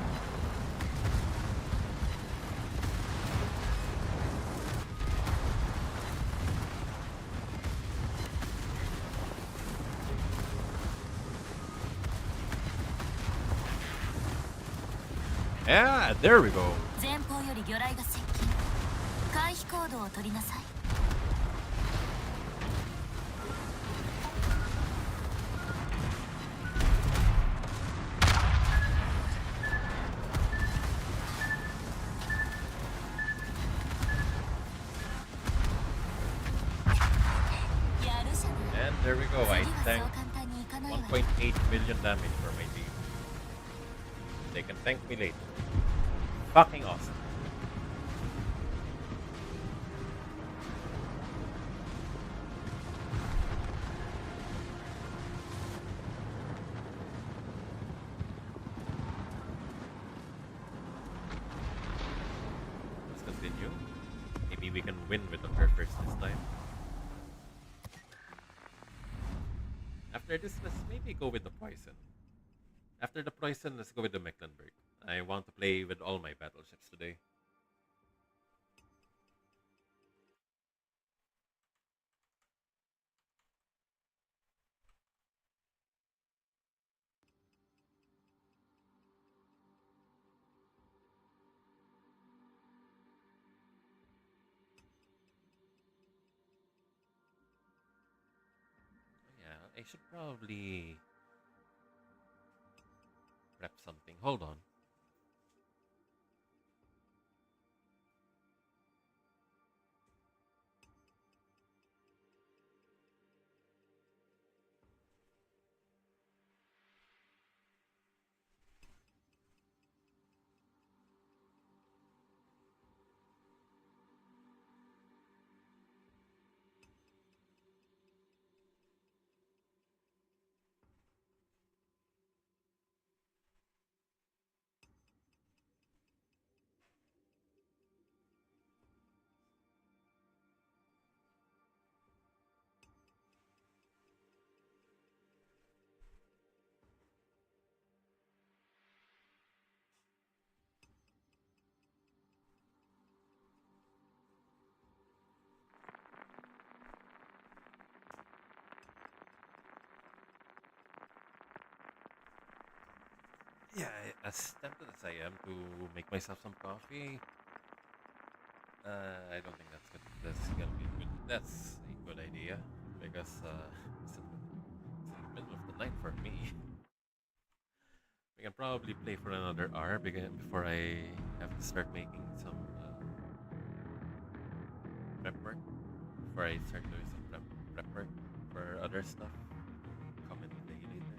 Yeah, there we go. 前方より魚雷が接近。回避行動を取りなさい。やるじゃない。 And there we go. I 次は tanked そう簡単にいかないわよ。 1.8 million damage for my team. They can thank me later. Fucking awesome. Let's continue. Maybe we can win with the Perfect this time. After this, let's maybe go with the Poison. After the Poison, let's go with the Mecklenburg. I want to play with all my battleships today. Yeah, I should probably prep something. Hold on. Yeah, as tempted as I am to make myself some coffee, I don't think that's gonna be good. That's a good idea because it's in the middle of the night for me. We can probably play for another hour before I have to start making some prep work. Before I start doing some prep work for other stuff. Comment play later.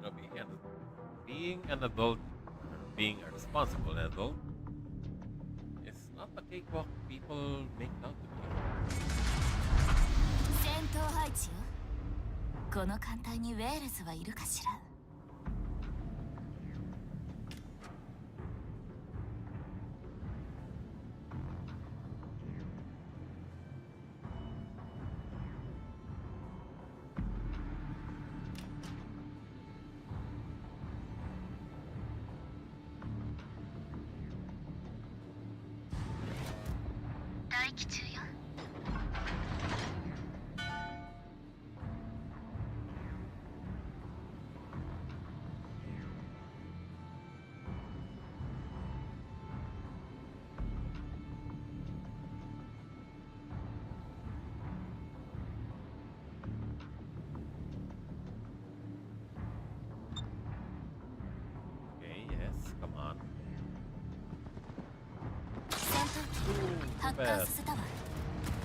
You know, being an adult, being a responsible adult, is not the cakewalk people make it out to be. 戦闘配置よ。この艦隊にウェールズはいるかしら。待機中よ。Okay, yes, come on. 戦闘機 Ooh, 発 too 艦 bad. させたわ。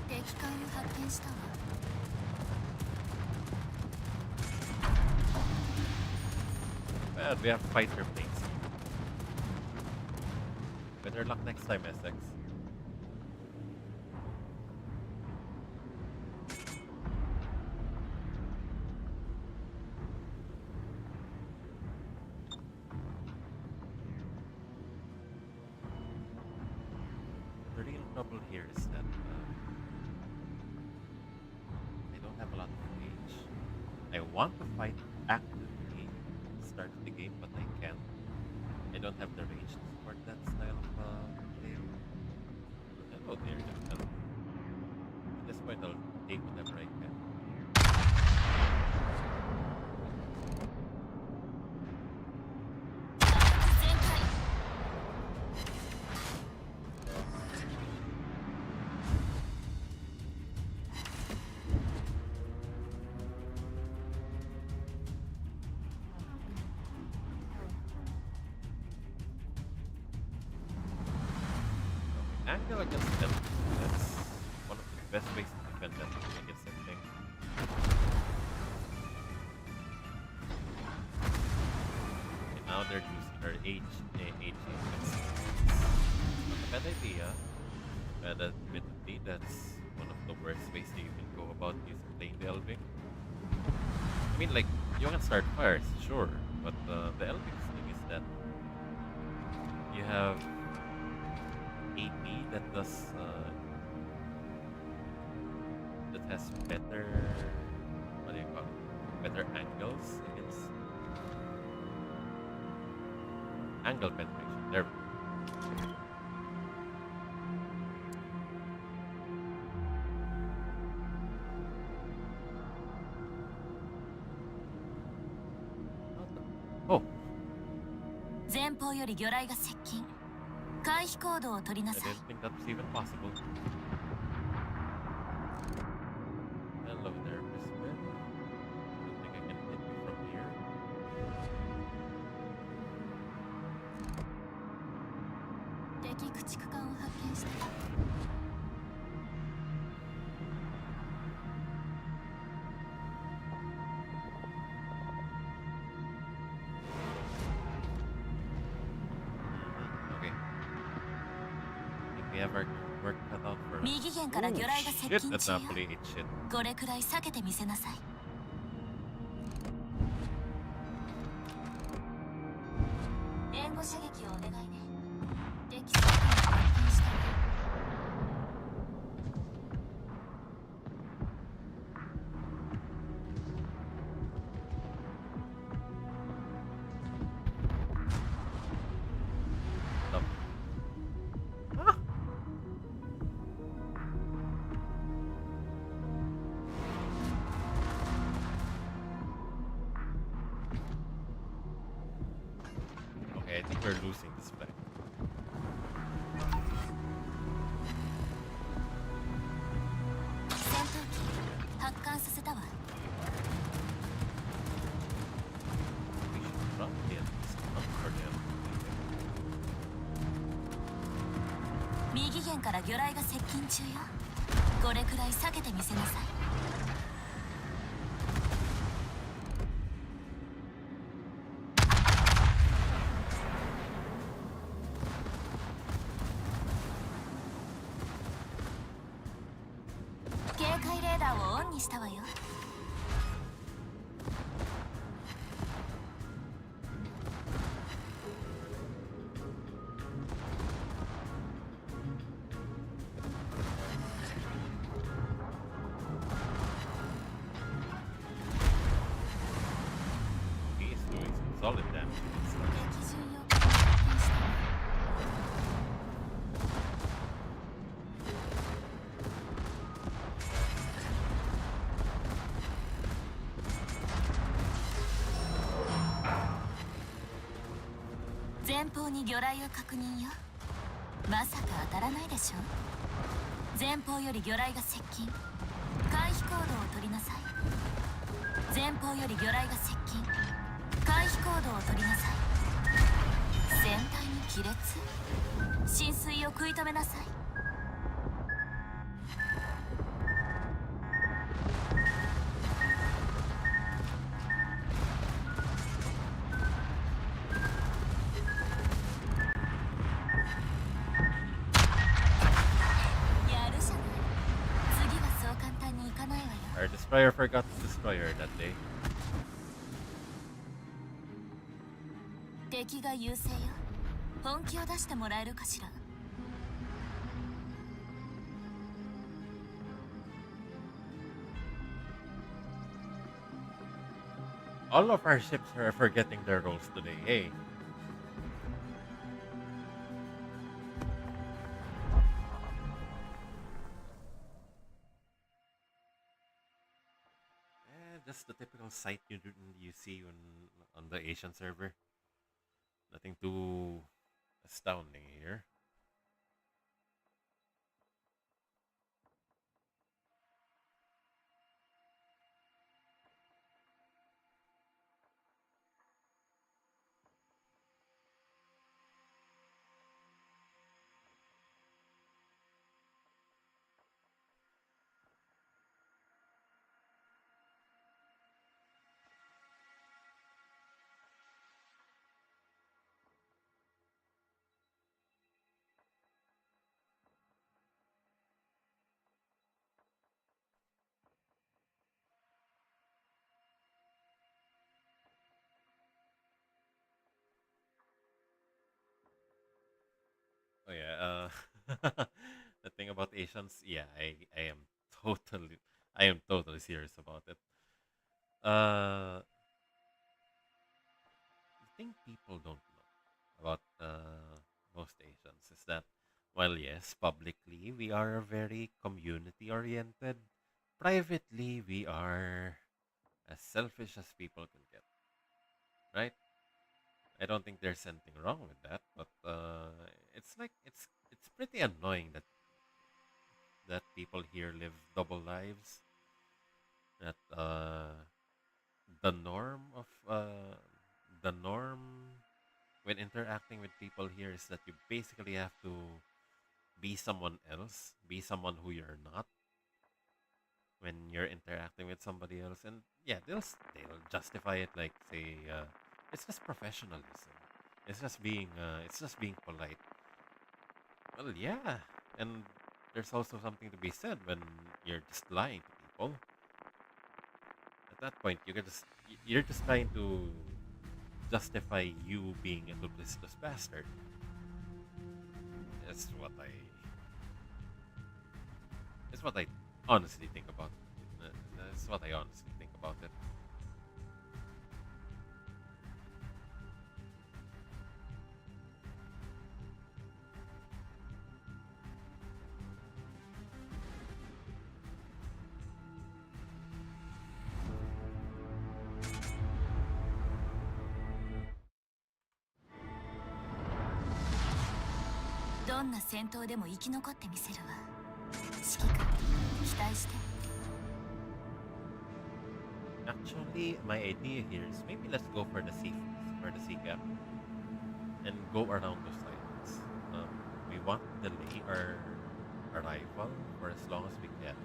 敵艦を発見したわ。 Bad, we have fighter planes. Better luck next time, SX. The real trouble here is that I don't have a lot of range. I want to fight actively at the start of the game, but I can't. I don't have the range to support that style of play. Hello there, gentlemen. At this point, I'll take whatever I can. angle against enemies. That's one of the best ways to defend them against anything. And now they're using their HA. That's not a bad idea. But admittedly, that's one of the worst ways that you can go about playing the Elving. I mean, like, you can start fires, sure, but the Elving's thing is that you have AP that does that has better, what do you call it? Better angles against angle penetration. There. Oh, 前方より魚雷が接近。回避行動を取りな I さい。 didn't think that was even possible. Hello there, Miss Min. Don't think I can hit you from here. 敵駆逐艦を発見した。 Okay. I think we have our work cut out for us. 右舷から魚雷が接 Shit, 近 that's 中よ。 Napoli ate shit. これくらい避けてみせなさい。援護射撃をお願いね。敵戦艦を発見した。 Stop. Ah! Okay, I think we're losing this fight. 戦闘機発艦させたわ。 We should probably at least look for them. 右舷から魚雷が接近中よ。これくらい避けてみせなさい。 警戒レーダーをオンにしたわよ。 He is doing some solid damage. 敵巡洋艦を発見したわ。 前方に魚雷を確認よ。まさか当たらないでしょ。前方より魚雷が接近。回避行動を取りなさい。前方より魚雷が接近。回避行動を取りなさい。船体に亀裂？浸水を食い止めなさい。 やるじゃない。次はそう簡単にいかないわよ。 Our destroyer forgot to destroy her that day. 敵が優勢よ。本気を出してもらえるかしら。 All of our ships are forgetting their roles today. Hey. Just the typical sight you see on the Asian server. Nothing too astounding here. The thing about Asians, yeah, totally, I am totally serious about it. The thing people don't know about most Asians is that, while yes, publicly we are very community oriented, privately we are as selfish as people can get, right? I don't think there's anything wrong with that, but it's like it's pretty annoying that people here live double lives. That the norm of the norm when interacting with people here is that you basically have to be someone else, be someone who you're not when you're interacting with somebody else, and yeah, they'll justify it like say it's just professionalism. It's just being polite. Well, yeah, and there's also something to be said when you're just lying to people. At that point, you're just trying to justify you being a duplicitous bastard. That's what I. That's what I honestly think about. That's what I honestly think about it.「どんな戦闘でも生き残ってみせるわ。指揮官、期待して。 Actually, my idea here is maybe let's go for the sea gap, and go around those islands. We want to delay our arrival for as long as we can.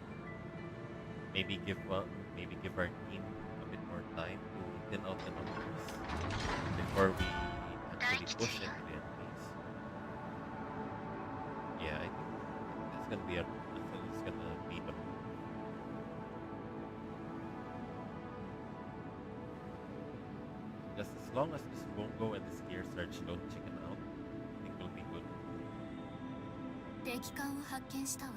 Maybe give our team a bit more time to thin out the numbers before we actually push into the enemies. Yeah, I think it's gonna be the move. Just as long as this bongo and this gear search don't chicken out, I think we'll be good. 敵艦を発見したわ。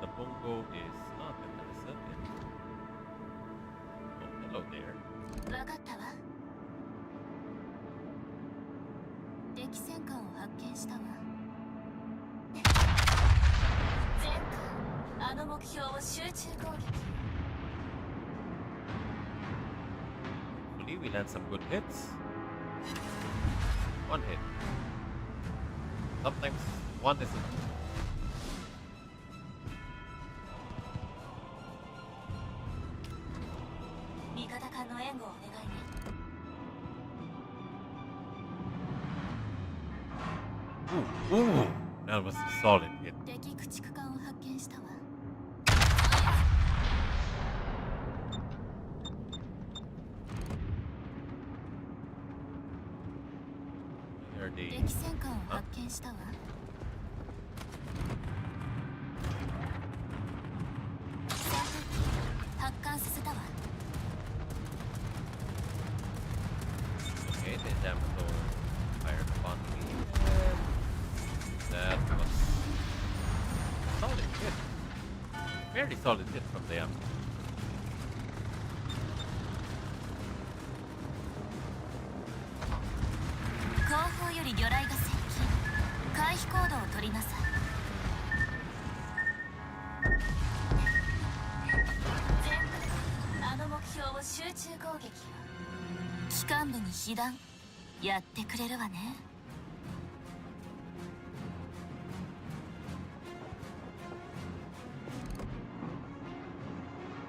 The bongo is not interested in. Oh, hello there. 分かったわ。敵戦艦を発見したわ。全艦、あの目標を集中攻撃。 Hopefully we land some good hits. One hit. Sometimes one is enough. 味方艦の援護をお願いね。 Ooh, that was a solid hit. 敵駆逐艦を発見したわ。 Where are they? 敵戦艦を発見したわ。 戦闘機発艦させたわ。Very solid hit from the Yamato. 後方より魚雷が接近。回避行動を取りなさい。全部あの目標を集中攻撃よ。機関部に被弾やってくれるわね。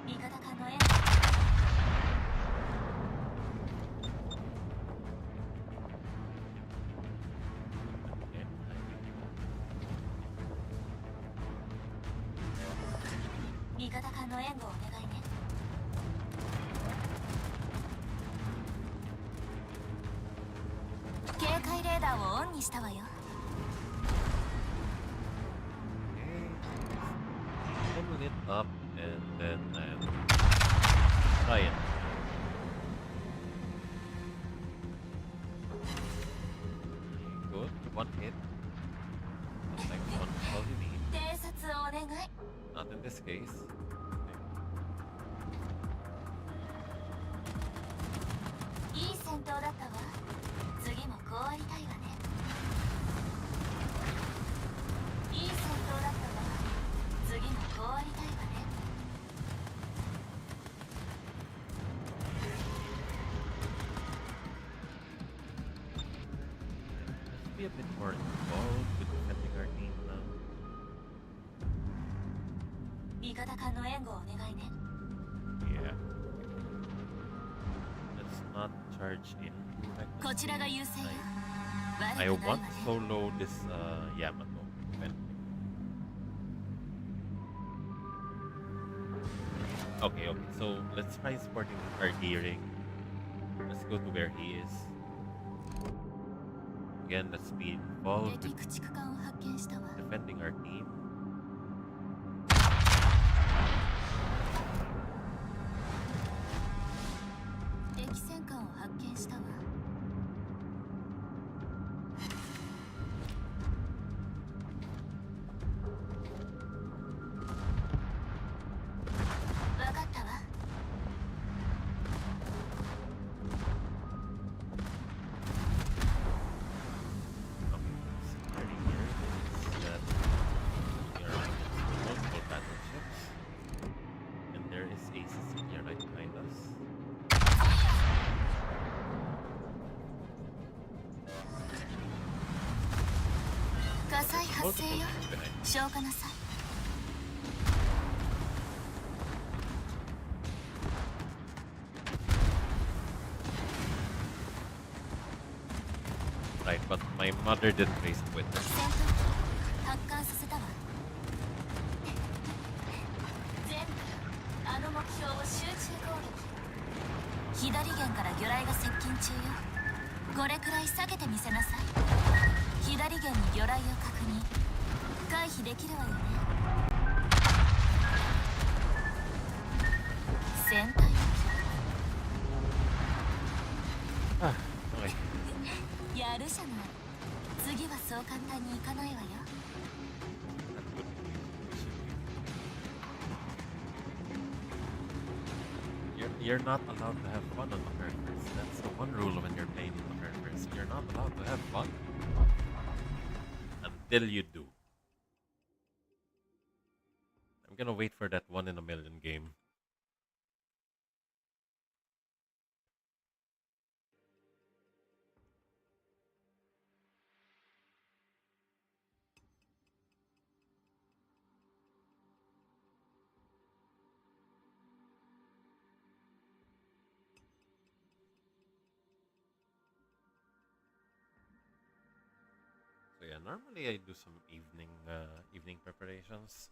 味方艦の援護。味方艦の援護をお願いね。警戒レーダーをオンにしたわよ。Pull it up and then try it. Good. One hit. Like one all you need. 偵察をお願い。 Not in this case. いい戦闘だったわ。次もこうありたいわね。いい戦闘だったわ。次もこうありたいわね。 Let's be a bit more involved with defending our team now. 味方艦の援護をお願いね。 Yeah. Let's not charge in. こちらが優勢よ。 I 悪くないわ want ね。 solo this Yamato. Defend. Okay, okay. So let's try sporting our gearing. Let's go to where he is. Again, let's be involved 敵 with 駆逐艦を発見したわ。 defending our team. 敵戦艦を発見したわ。 わかったわ。 Okay, scenario here is that we are against multiple battleships, and there is a Sicilia right behind us. 火災発 Multiple 生よ。 ships behind us. 消火なさい。 Right, but my mother didn't raise a witness. 戦闘機発艦させたわ。全部あの目標を集中攻撃。左舷から魚雷が接近中よ。これくらい避けてみせなさい。左舷に魚雷を確認。回避できるわよね。船体の Ah, okay. やるじゃない。次はそう簡単にいかないわよ。 That would You're not allowed to have fun on the Herders. That's the one rule when you're playing on the Herders. You're not allowed to have fun. Until you do. I'm gonna wait for that 1 in a million game. So yeah, normally I do some evening preparations.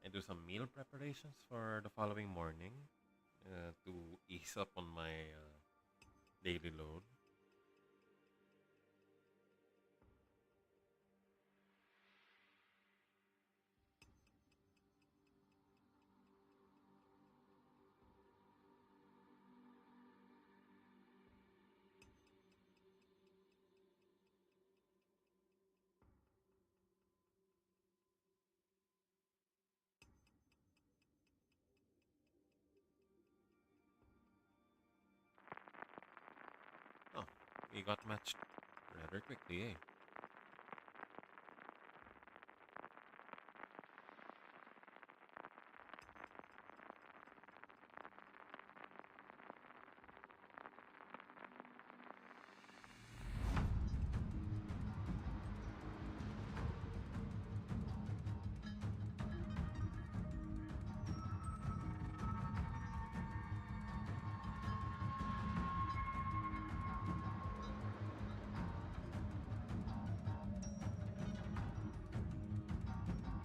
I do some meal preparations for the following morning to ease up on my daily load. we got matched rather quickly, eh?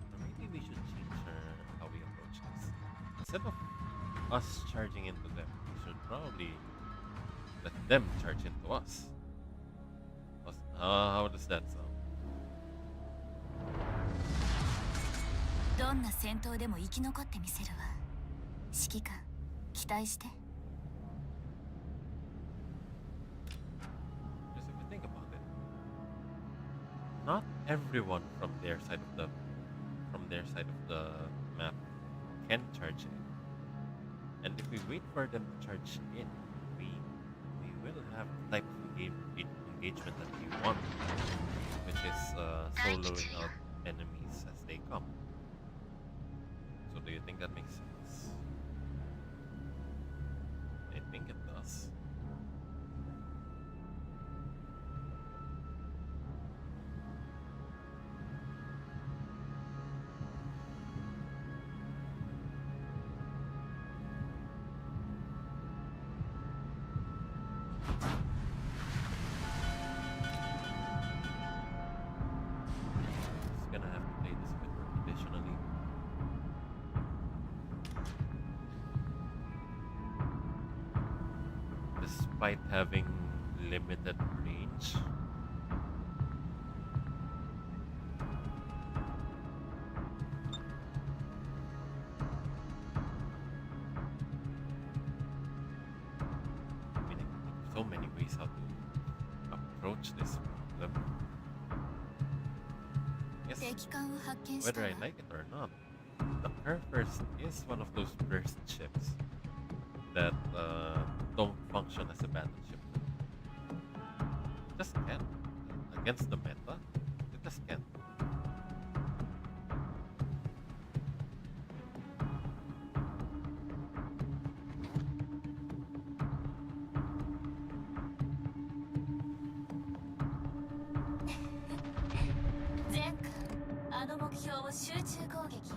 Or maybe we should change how we approach this. Instead of us charging into them, we should probably let them charge into us. How does that sound? どんな戦闘でも生き残ってみせるわ。指揮官、期待して。 Because if you think about it, not everyone from their side of the map can charge in. And if we wait for them to charge in, we will have the type of engagement that we want, which is soloing out enemies as they come. So do you think that makes sense? I think it does. Just gonna have to play this a bit more traditionally. Despite having limited range. I mean, I can think of so many ways how to approach this problem. Yes, 敵艦を発見した whether わ。 I like it or not, the First is one of those burst ships that don't function as a battleship. Just can't. Against the meta, it just can't. 前艦、あの目標を集中攻撃よ。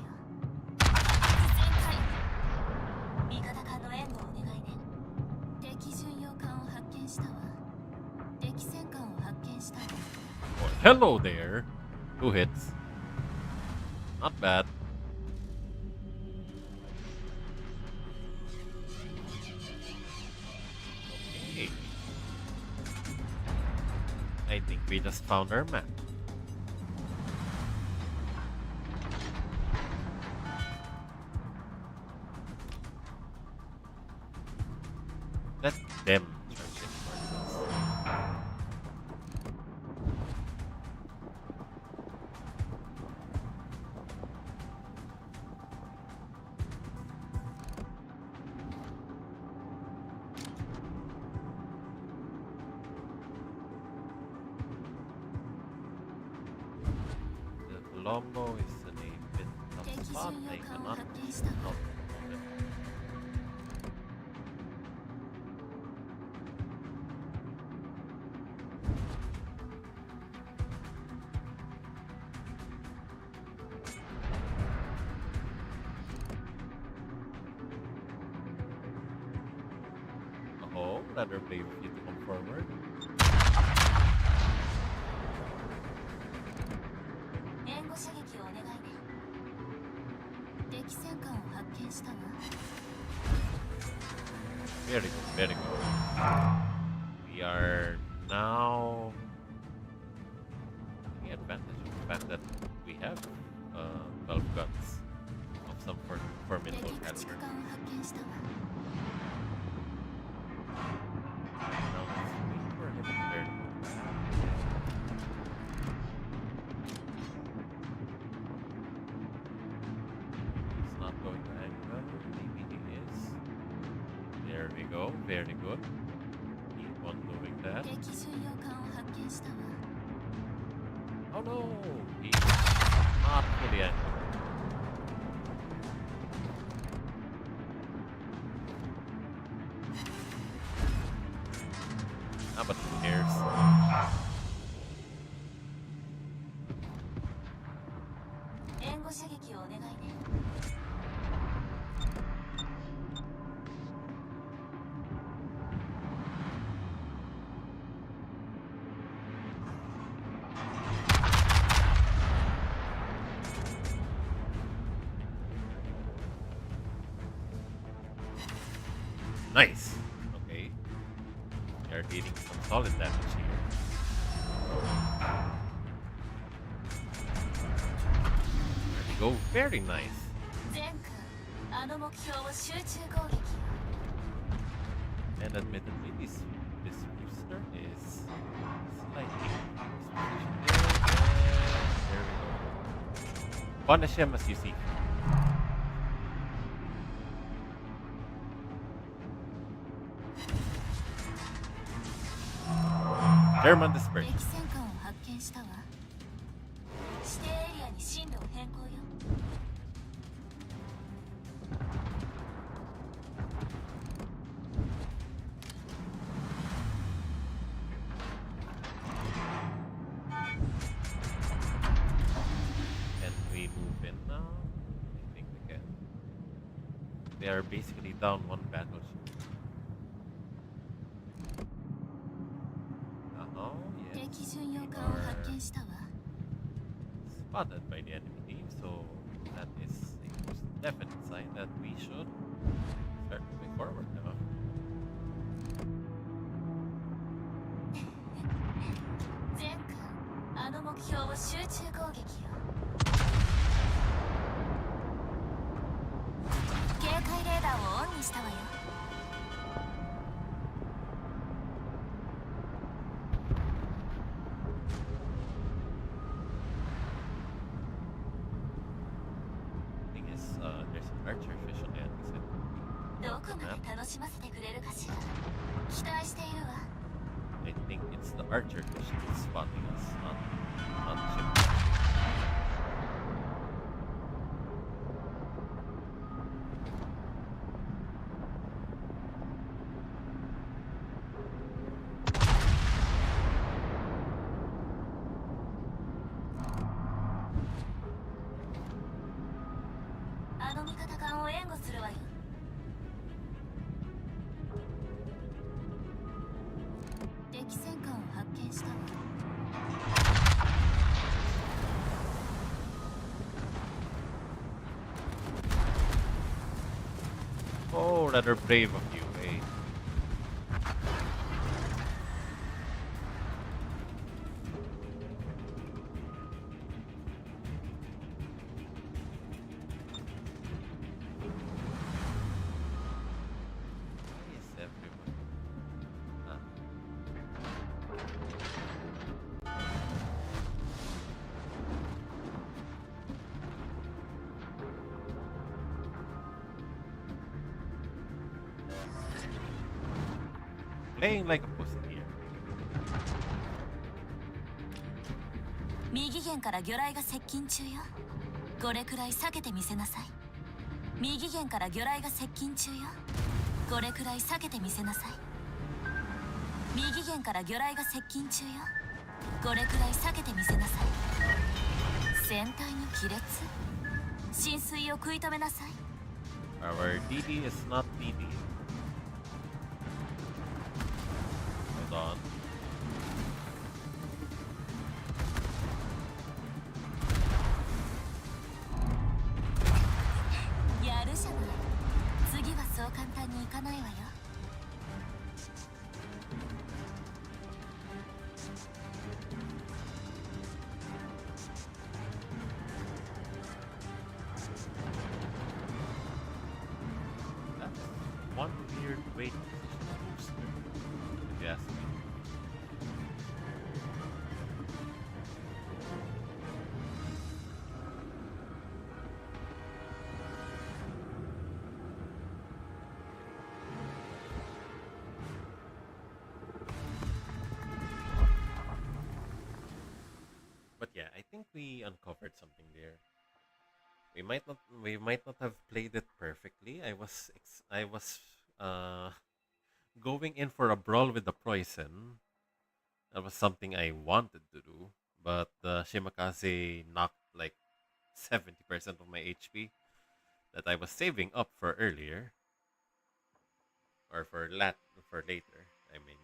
全開。味方艦の援護をお願いね。敵巡洋艦を発見したわ。敵戦艦を発見したわ。 Oh, hello there! 2 hits. Not bad. Okay. I think we just found our map. Let them charge it for us. The Colombo is in a bit tough spot. I cannot help it. Oh, rather brave of you to come forward. 援護射撃をお願いね。敵戦艦を発見したわ。 Very good, very good. We are now taking advantage of the fact that we have 12 guns of some formidable 敵駆逐 caliber. 艦を発見したわ。 Now let's wait for him to turn. He's not going to angle. Maybe he is. There we go. Very good. Keep on doing that. that. 敵巡洋艦を発見したわ。 Oh no! He's not fully active. Ah, but who cares? 援護射撃をお願いね。 Nice! Okay. We are dealing some solid damage here. There we go. Very nice. 全空、あの目標を集中攻撃よ。 And admittedly, this booster is slightly there we go. Punish him as you see. German 敵 dispersion. 戦艦を発見したわ。指定エリアに進路を変更よ。 Can we move in now? I think we can. They are basically down one battleship. Oh, yes. 敵巡洋艦を発見したわ。 Spotted by the enemy team, so that is a most definite sign that we should start moving forward now. 全空、あの目標を集中攻撃よ。警戒レーダーをオンにしたわよ。 Thing is, there's an archer fish on the enemy side. どこまで楽しませてくれるかしら。期待しているわ。 I think it's the archer fish that's spotting us, not the ship. Oh, rather brave of you, eh? Why is everyone? Ah. Playing like a pussy here. 右舷から魚雷が接近中よ。これくらい避けてみせなさい。右舷から魚雷が接近中よ。これくらい避けてみせなさい。右舷から魚雷が接近中よ。これくらい避けてみせなさい。船体に亀裂？浸水を食い止めなさい。 Our DD is not DD. Hold on. That's one weird way to position a booster, if you ask me. we uncovered something there. We might not have played it perfectly. I was uh going in for a brawl with the poison. That was something I wanted to do, but the Shimakaze knocked like 70% of my HP that I was saving up for earlier or for later. I mean,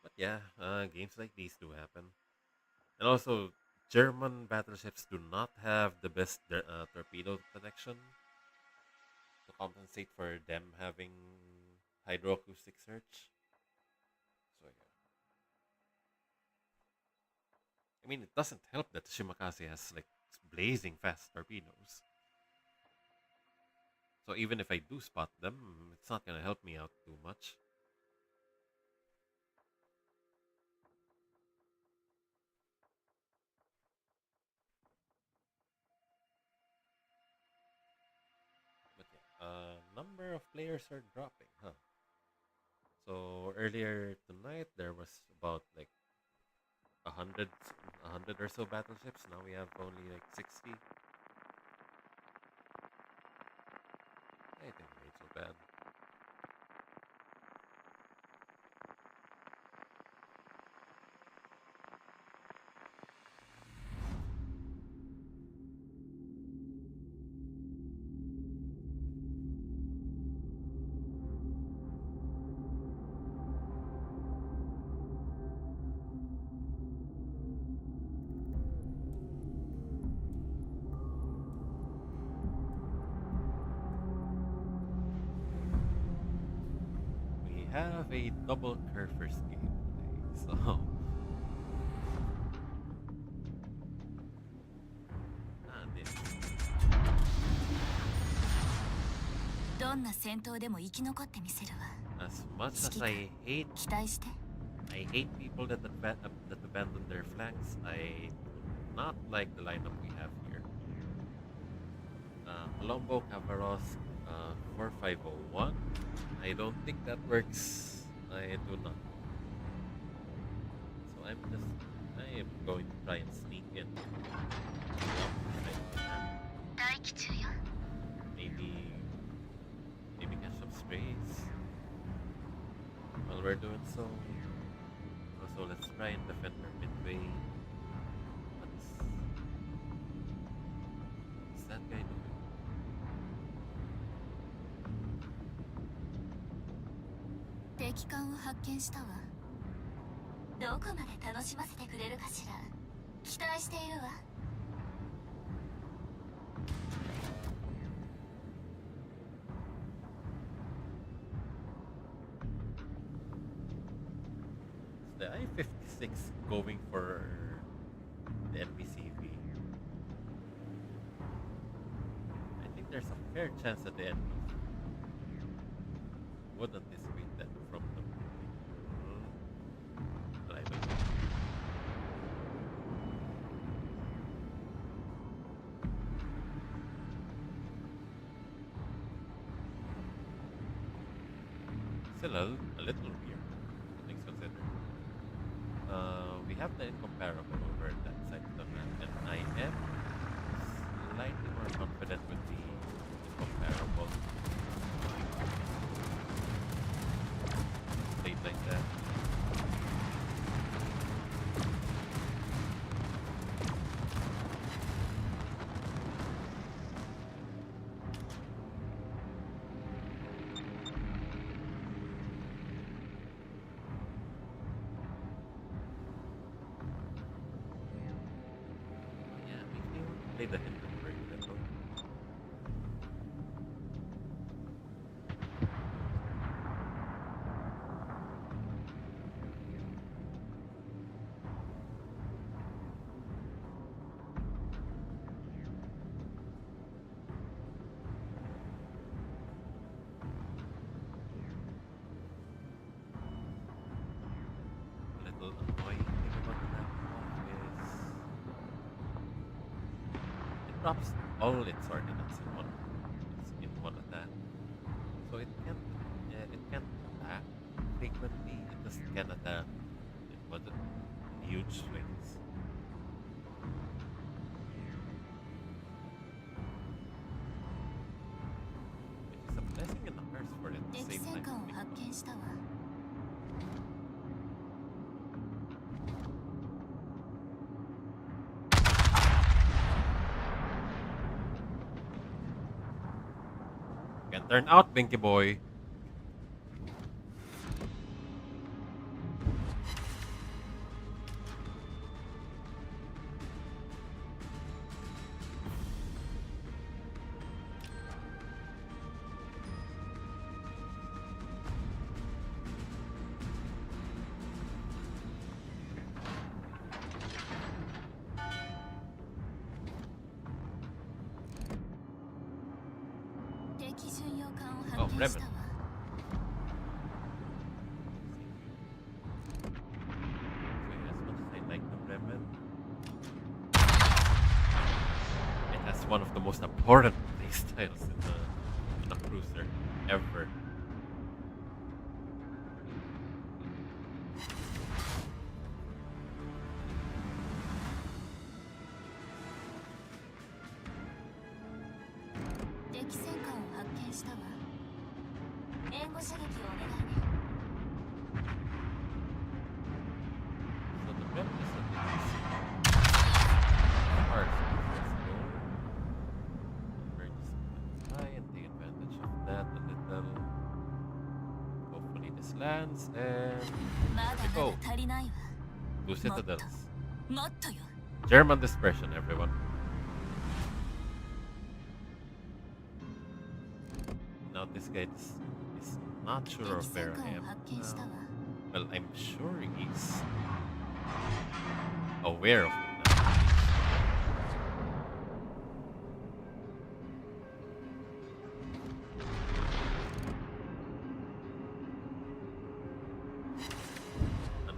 but yeah, games like these do happen, and also German battleships do not have the best torpedo protection to compensate for them having hydroacoustic search. So yeah, I mean, it doesn't help that Shimakaze has like blazing fast torpedoes. So even if I do spot them, it's not gonna help me out too much. But yeah, number of players are dropping, huh? So earlier tonight there was about like 100, 100 or so battleships. Now we have only like 60. I think it ain't so bad. We have a double curvers game today, so this どんな戦闘でも生き残ってみせるわ。 as much as 指揮官、期待して。 I hate people that abandon their flanks. I do not like the lineup we have here. Colombo, Cavaros, 4501. I don't think that works. I do not. So I am going to try and sneak in. Maybe, maybe catch some strays while we're doing so. Also, let's try and defend our midway. What's that guy doing? 敵艦を発見したわ。どこまで楽しませてくれるかしら。期待しているわ。Is the I-56 going for the NBCV? I think there's a fair chance that the enemy would anticipate that from the movie. But I don't know. Still a little weird, things considered. We have the incomparable over that side of the map, and I am slightly more confident with the incomparable. Played like that. Yeah, makes me want to play the Hindenburg a little. A little annoying thing about the laptop is it drops all its ordnance in one attack. So it can't attack frequently. It just can attack in huge swings. 発見したわ。Can turn out, Binky boy. Oh, Bremen. As much as I like the Bremen, it has one of the most important playstyles in a cruiser ever. So the Bremen is a bit hard to try and take advantage of that a little. Hopefully this lands and there we go. 2 citadels. German dispersion, everyone. Now this guy is not sure of where I am. Well, I'm sure he's aware of it now.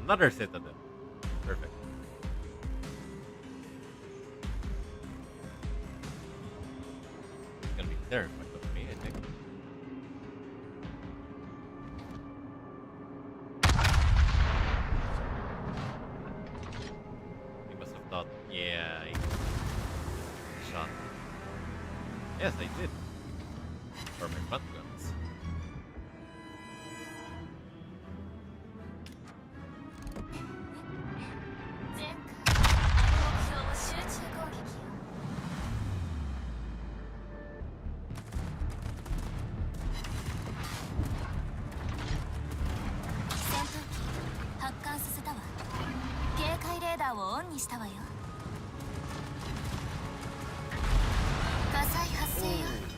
Another citadel. Perfect. He's gonna be terrified of me, I think. He must have thought, yeah, I shot. Yes, I did. For my front guns.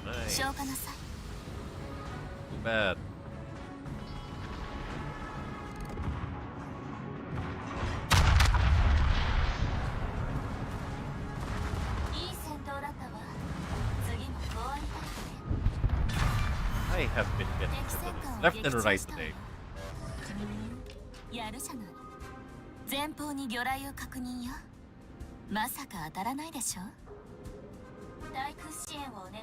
Nice. Too bad. I have been getting citadels left and right today. やるじゃない。前方に魚雷を確認よ。まさか当たらないでしょ。対空支援をお願いね。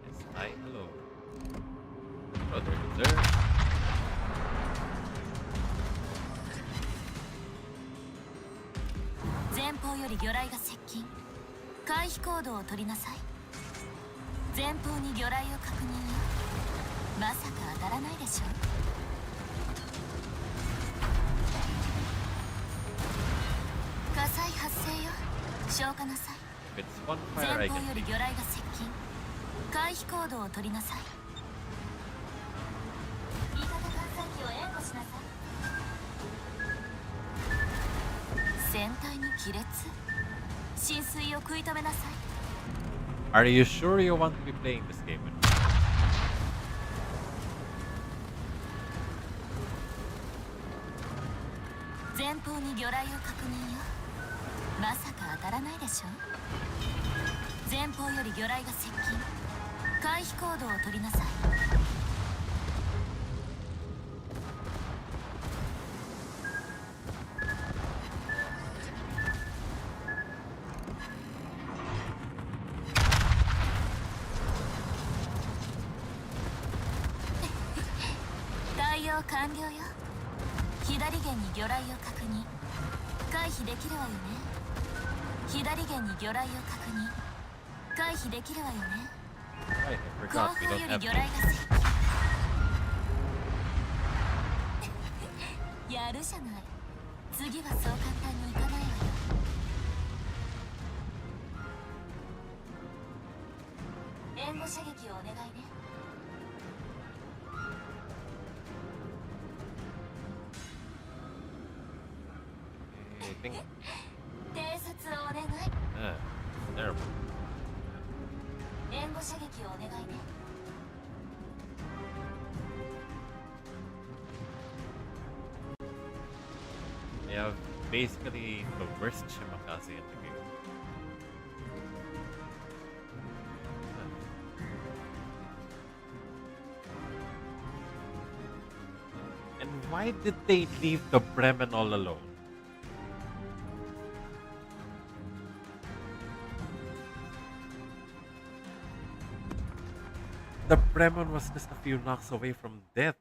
Yes, hi, hello. Oh, there. 前方より魚雷が接近。回避行動を取りなさい。前方に魚雷を確認よ。まさか当たらないでしょ。火災発生よ。消火なさい。If it's one fire, 前 I 方 can より take 魚雷が接近。回避行動を取りなさい。味方艦載機を援護しなさい。船体に亀裂。浸水を食い止めなさい。Are you sure you want to be playing this game with me? 前方に魚雷を確認よ。まさか当たらないでしょ。前方より魚雷が接近。回避行動を取りなさい。対応完了よ。左舷に魚雷を確認。回避できるわよね。左舷に魚雷を確認。回避できるわよね。 Right, I 後 forgot we 方 don't より have 魚雷が接やるじゃない。次はそう簡単にいかないわよ。援護射撃をお願いね。I think 偵察をお願い。 terrible. 援護射撃をお願いね。 They have basically the worst Shimakaze in the game. And why did they leave the Bremen all alone? The Bremen was just a few knocks away from death.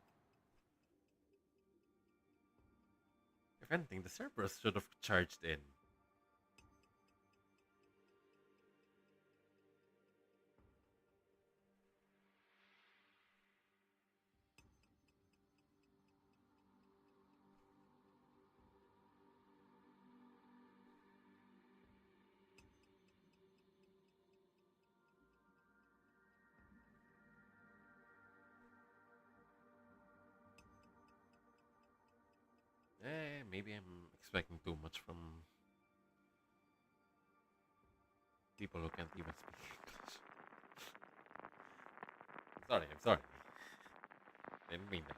If anything, the Cerberus should have charged in. Maybe I'm expecting too much from people who can't even speak English. I'm sorry. Didn't mean that.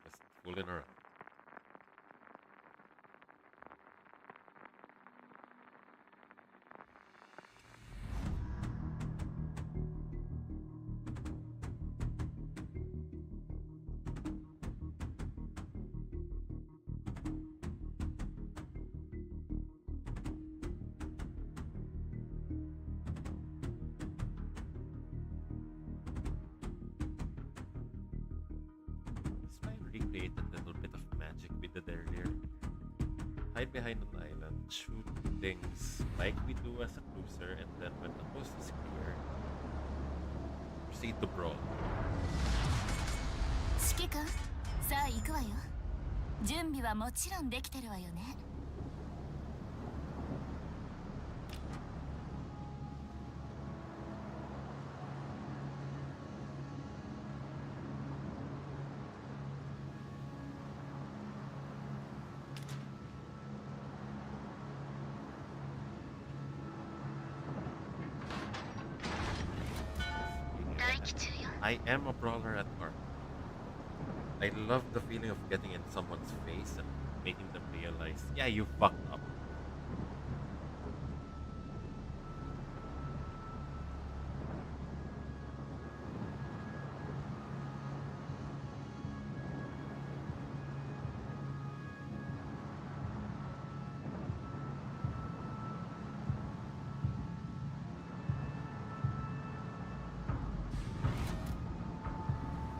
Just fooling around. Let's try and recreate that little bit of magic we did earlier. Hide behind an island, shoot things like we do as a cruiser, and then when the coast is clear, proceed to brawl. 指揮官、さあ行くわよ。準備はもちろんできてるわよね。I am a brawler at heart. I love the feeling of getting in someone's face and making them realize, yeah, you fucked up.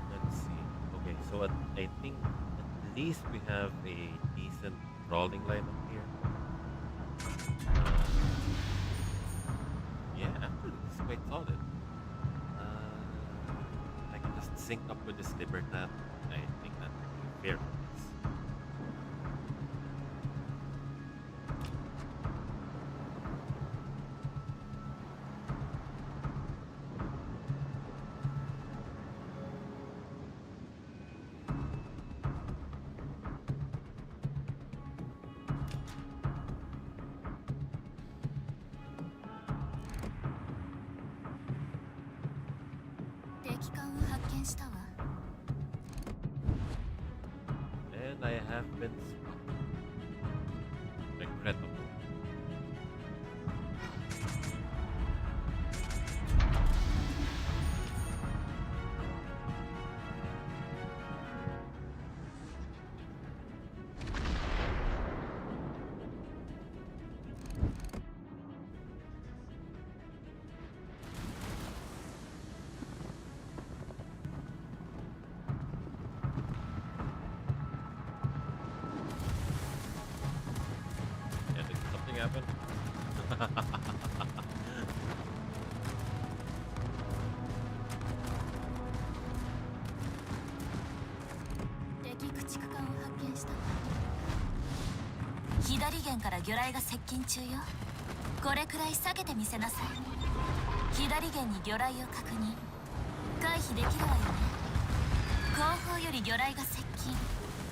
Let's see. Okay, so I think at least we have a decent brawling lineup here. Yeah, actually, this is quite solid. I can just sync up with this Libertad. I think that's actually fair for this. And I have been spotted. Regrettable. happened? 敵駆逐艦を発見した。左舷から魚雷が接近中よ。これくらい避けてみせなさい。左舷に魚雷を確認。回避できるわよね。後方より魚雷が接近。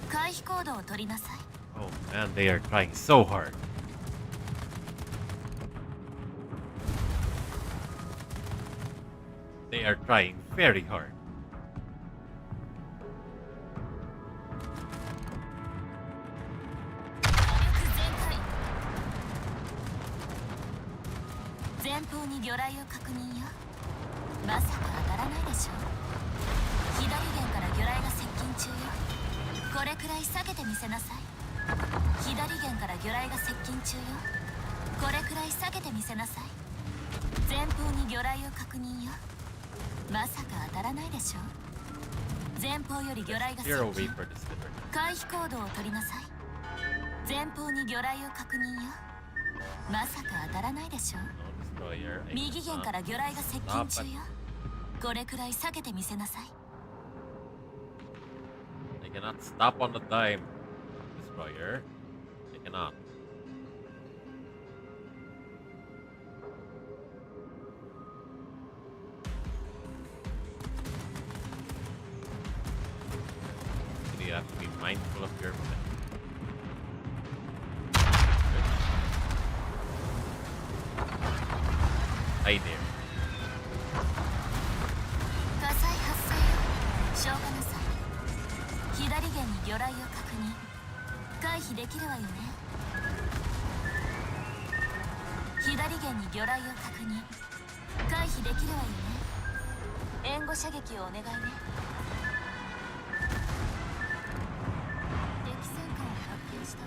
回避行動を取りなさい。 Oh man, they are trying so hard. They are trying very hard. 前方に魚雷を確認よ。まさか当たらないでしょ。左舷から魚雷が接近中よ。これくらい避けてみせなさい。左舷から魚雷が接近中よ。これくらい避けてみせなさい。前方に魚雷を確認よ。まさか当たらないでしょ。前方より魚雷が接 Zero 近。 wait for this litter. 回避行動を取りなさい。前方に魚雷を確認よ。まさか当たらないでしょ。 No destroyer. I 右舷 cannot から魚雷が接近中 stop よ。これくらい避けてみせなさい。 I cannot stop on the dime. Destroyer. I cannot. You have to be mindful of your movement. Hi there. 火災発生よ。消火なさい。左舷に魚雷を確認。回避できるわよね。左舷に魚雷を確認。回避できるわよね。援護射撃をお願いね。敵戦艦を発見した。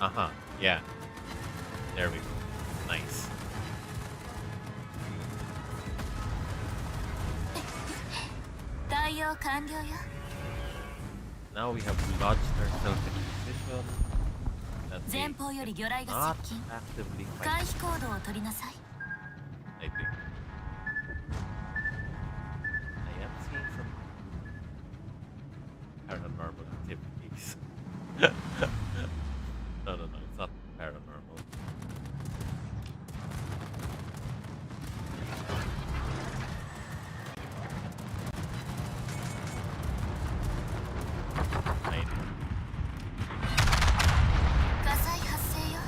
Uh-huh. Yeah. There we go. Nice. 対応完了よ。 Now we have lodged ourselves in a position that 前 they 方より魚雷が not 接近。 actively 回 fight. 避行動を取りなさい。 I think. I am seeing some paranormal activities. No, it's not paranormal. I know. 火災発生よ。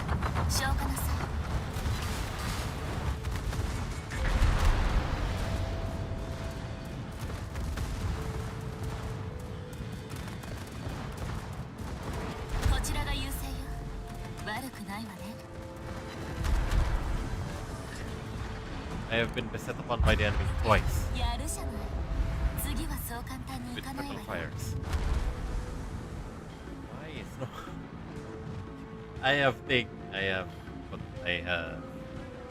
消火なさい。 こちらが優勢よ。悪くないわね。 I have been beset upon by the enemy twice やるじゃない。次はそう簡単にい with かないわ triple よ。 fires. Why is no? I have what I have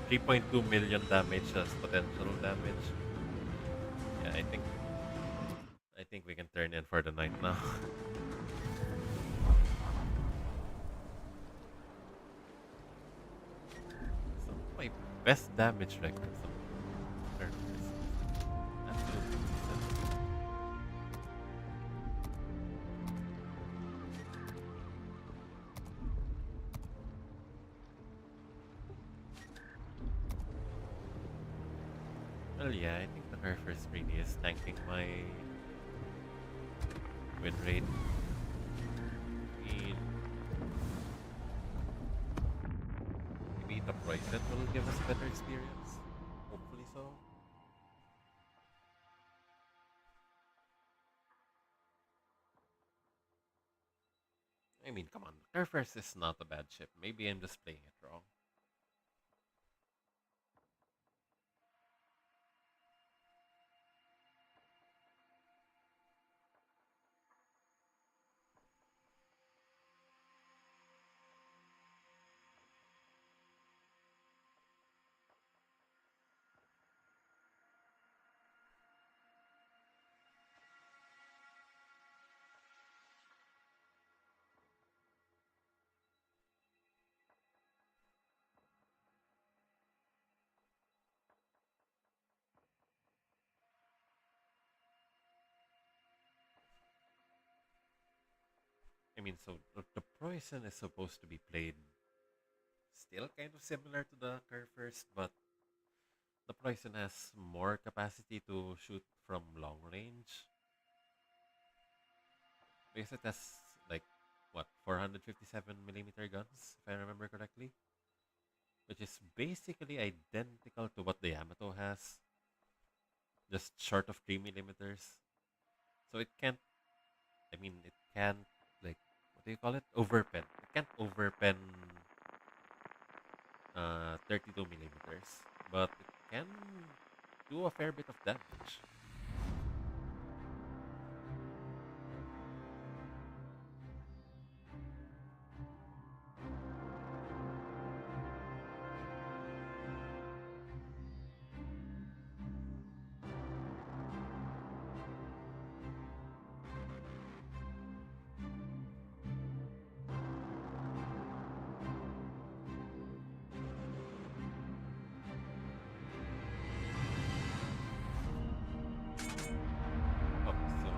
3.2 million damage as potential damage. Yeah, I think we can turn in for the night now. So my best damage record. Absolutely decent. Well, yeah, I think the Herfers really is tanking my win rate. I mean, maybe the Poison will give us a better experience. Hopefully so. come on. Curfirst is not a bad ship. Maybe I'm just playing it wrong. I mean, so the Preußen is supposed to be played still kind of similar to the Curfirst, but the Preußen has more capacity to shoot from long range. Because it has like what 457 millimeter guns, if I remember correctly, which is basically identical to what the Yamato has, just short of 3 millimeters. So it can't. I mean, it can't like what do you call it? Overpen. It can't overpen 32 millimeters, but it can do a fair bit of damage. Oh, so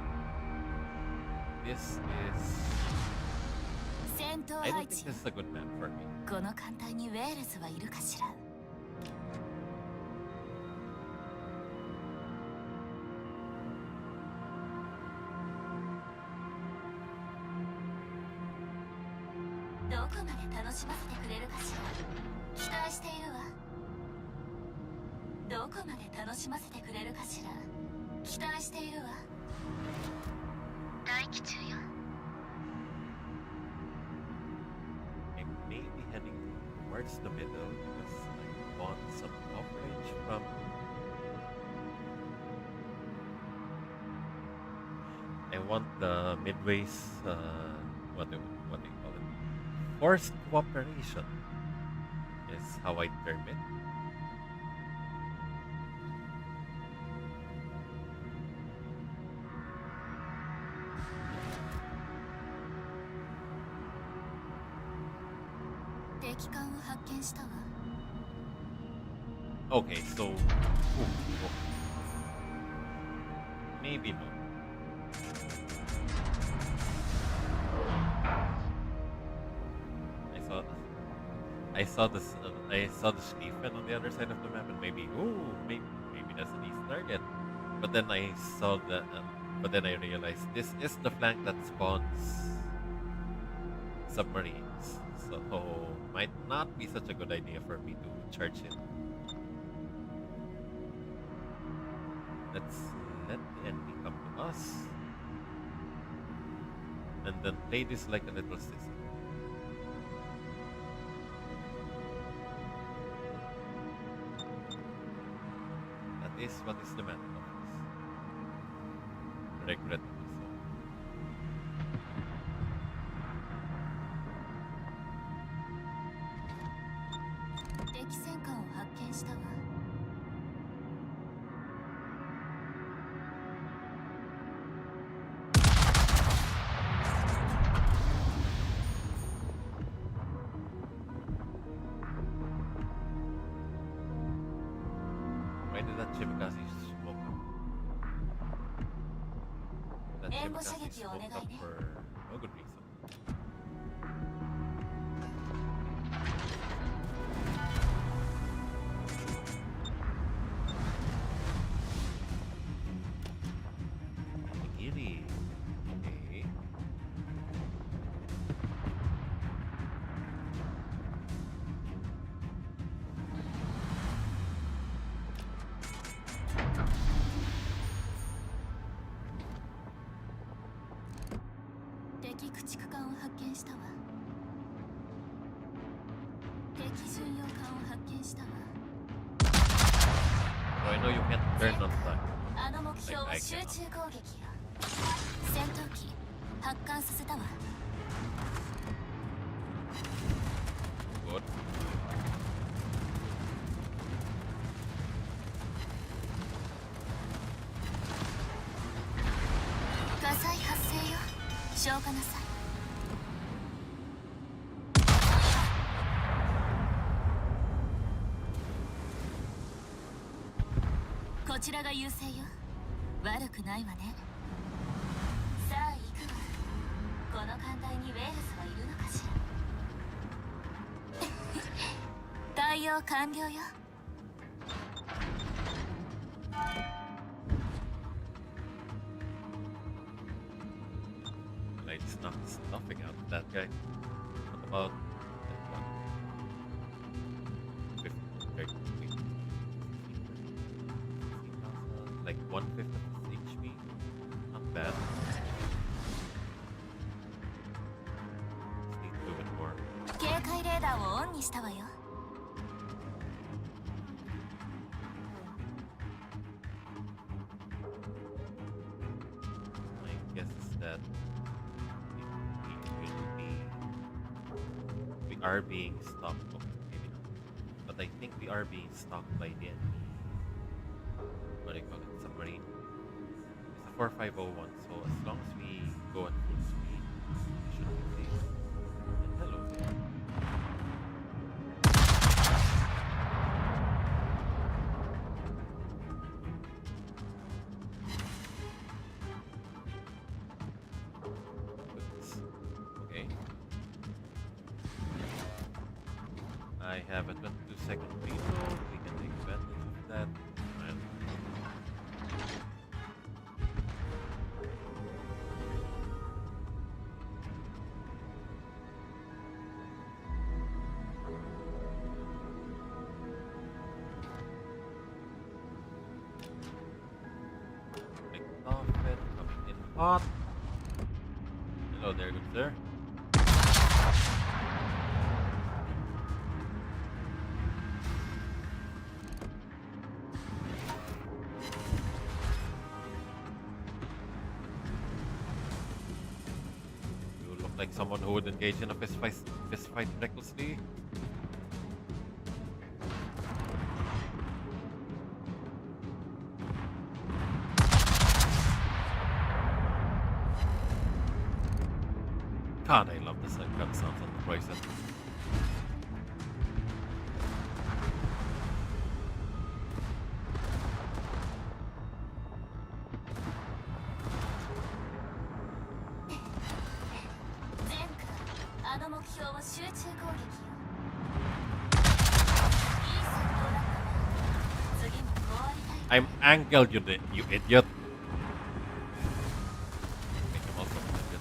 this is. 戦闘 I 配 don't think 置 this is a good map for me. この艦隊にウェールズはいるかしら。どこまで楽しませてくれるかしら。期待しているわ。どこまで楽しませてくれるかしら。期待しているわ。待機中よ。 I may be heading towards the middle because I want some coverage from. I want the midways. What do you call it? Forced cooperation is how I term it. Okay, so maybe no. I saw the Stephen on the other side of the map, and maybe maybe that's an easy target. But then I saw that, but then I realized this is the flank that spawns submarines, so might not be such a good idea for me to charge in. Let's let the enemy come to us, and then play this like a little sissy. That is what is demanded of us. Regrettably so. 敵戦艦を発見したわ。Why did that Chimikaze smoke up? That 援護射 Chimikaze 撃をお願い smoked up ね。 for no good reason. Nigiri. Okay.敵駆逐艦を発見したわ。巡洋艦を発見したわ。 So I know you can't turn on time. あの目標は集中攻撃よ。戦闘機発艦させたわ。 Good. 火災発生よ。消火なさい。こちらが優勢よ。悪くないわね。さあ行くわ。この艦隊にウェールズはいるのかしら。対応完了よ。 Like snuffing out that guy. What about that one? 50, 15,000, like 1/5 of his HP. Not bad. Just need to do it more. 警戒レーダーをオンにしたわよ。 My guess is that we are being stalked. Oh, maybe not. But I think we are being stalked by the enemy. What do you call it? Submarine. It's a 4501, so as long as we go at full speed, we should be safe. And hello there. Goodness. Okay. I have a 22-second reload. We can take advantage of that. And McDoffin coming in hot. Hello there, good sir. You look like someone who would engage in a fist fight recklessly. God, I love this gun sounds on the Bryson. I'm angled, you idiot. Make him also an idiot.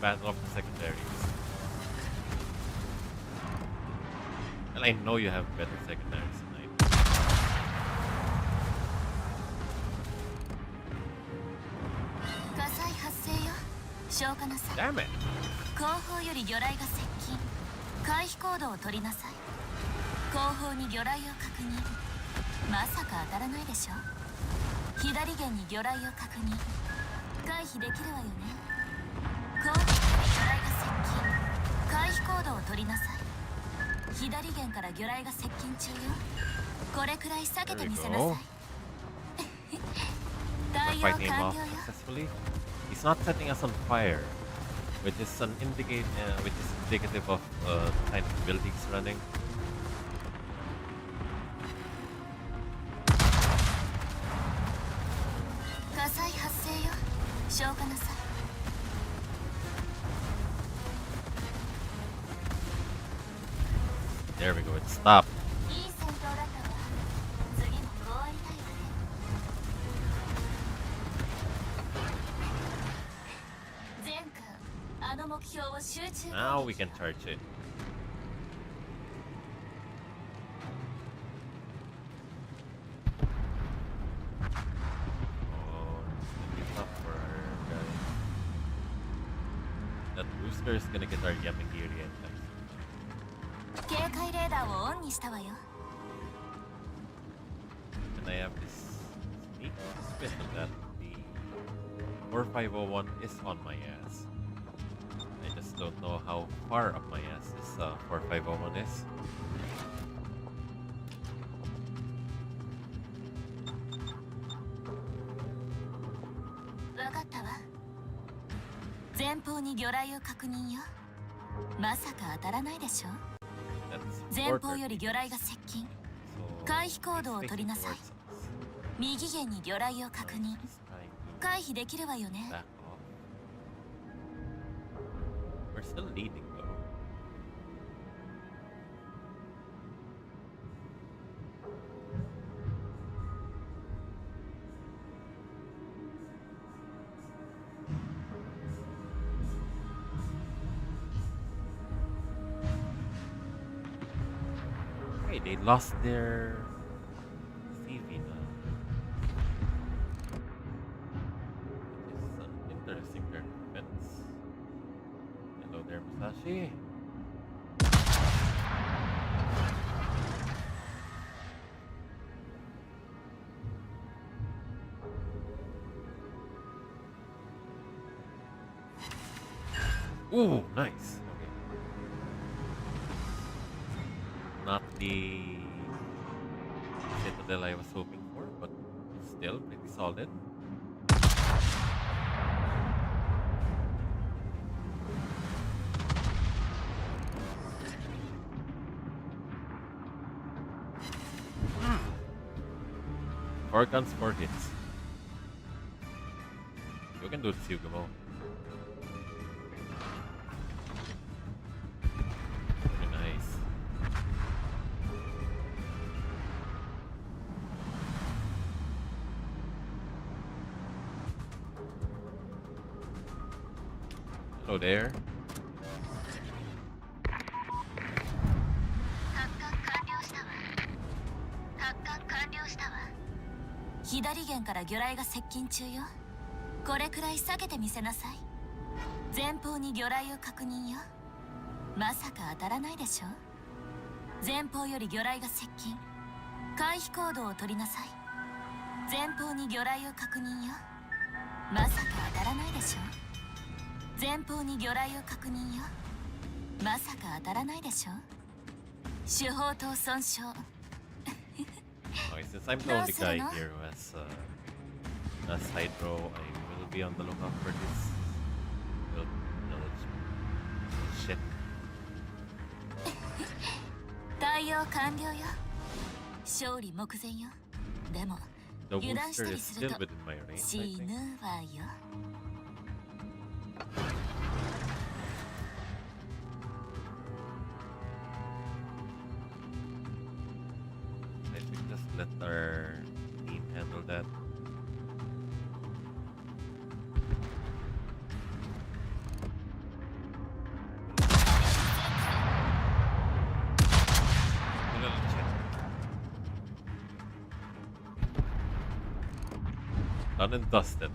Battle of the secondaries. Well, I know you have better secondaries than I do. Damn it! 後方より魚雷が接近。回避行動を取りなさい。後方に魚雷を確認。まさか当たらないでしょ。左舷に魚雷を確認。回避できるわよね。後方に魚雷が接近。回避行動を取りなさい。左舷から魚雷が接近中よ。これくらい避けてみせなさい。対応 Fighting him 完 off 了よ。 successfully. He's not setting us on fire, which is indicative of the kind of build he's running. 火災発生よ。消火なさい。 There we go, it stopped. いい戦闘だったわ。now we can charge it. Oh, it's gonna be tough for our guys. That booster is gonna get our Yamagiri anytime soon. 警戒レーダーをオンにしたわよ。 And I have this sneak suspicion that the 4501 is on my ass. I just don't know how far up my ass this 4501 is. わかったわ。前方に魚雷を確認よ。まさか当たらないでしょ。 That's 前方より quarter 魚雷が接近。 so 回避行動を he's 取りな facing さい。 towards us. 右舷に魚雷を確認。 He's trying to 回避できるわよね。 back off. We're still leading though. Hey, they lost their CV now. Which is an interesting turn of events. Hello there, Musashi. Ooh, nice. Okay. Not the citadel I was hoping for, but still pretty solid. Four guns, 4 hits. You can do this, Yugumo. Very nice. Hello there. 左舷から魚雷が接近中よ。これくらい避けてみせなさい。前方に魚雷を確認よ。まさか当たらないでしょ。前方より魚雷が接近。回避行動を取りなさい。前方に魚雷を確認よ。まさか当たらないでしょ。前方に魚雷を確認よ。まさか当たらないでしょ。手法塔損傷。 Okay, since I'm the only guy here who has Hydro, I will be on the lookout for this little shit. 対応完了よ。勝利目前よ。でも The 油断した booster り is する still と within my range, I 死 think. ぬわよ。 I think just let our team handle that. Little shit. Done and dusted.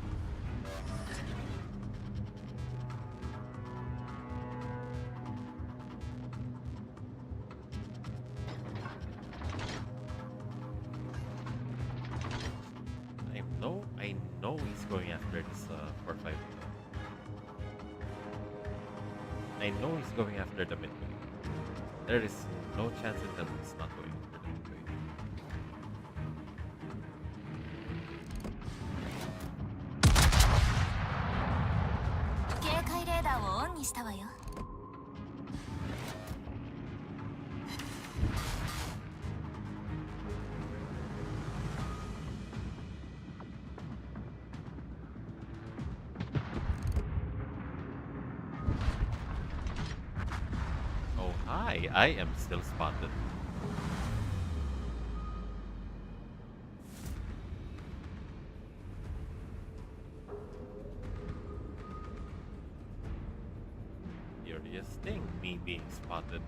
I know he's going after this 4-5. I know he's going after the midway. There is no chance in hell he's not going after the midway. 警戒レーダーをオンにしたわよ。 Oh, hi. I am still spotted. Furious expecting me being spotted.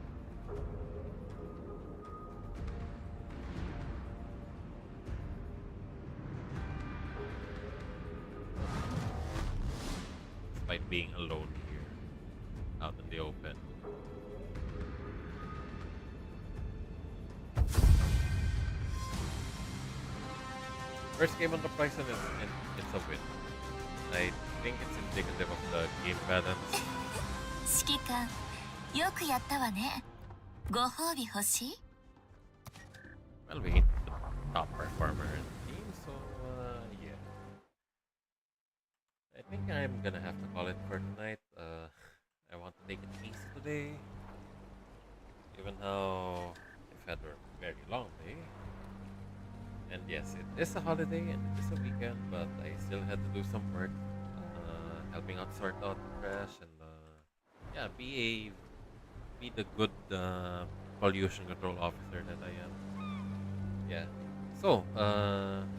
Despite being alone here, out in the open. First game on the Bison is it's a win. I think it's indicative of the game balance. 指揮官よくやったわね。ご褒美欲しい？ Well, we ain't the top performer in the team, so yeah. I think I'm gonna have to call it for tonight. I want to take it easy today, even though I've had a very long day. And yes, it is a holiday and it is a weekend, but I still had to do some work, helping out sort out the trash and yeah, be the good pollution control officer that I am. Yeah. So,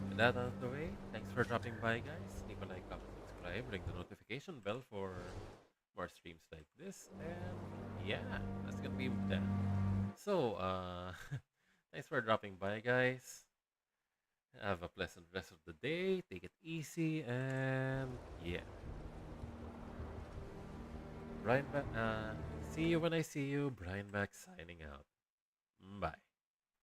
with that out of the way, thanks for dropping by, guys. Leave a like, comment, subscribe, ring the notification bell for more streams like this, and yeah, that's gonna be that. So, thanks for dropping by, guys. Have a pleasant rest of the day. Take it easy, and yeah, Brian back. See you when I see you. Brian back signing out. Bye.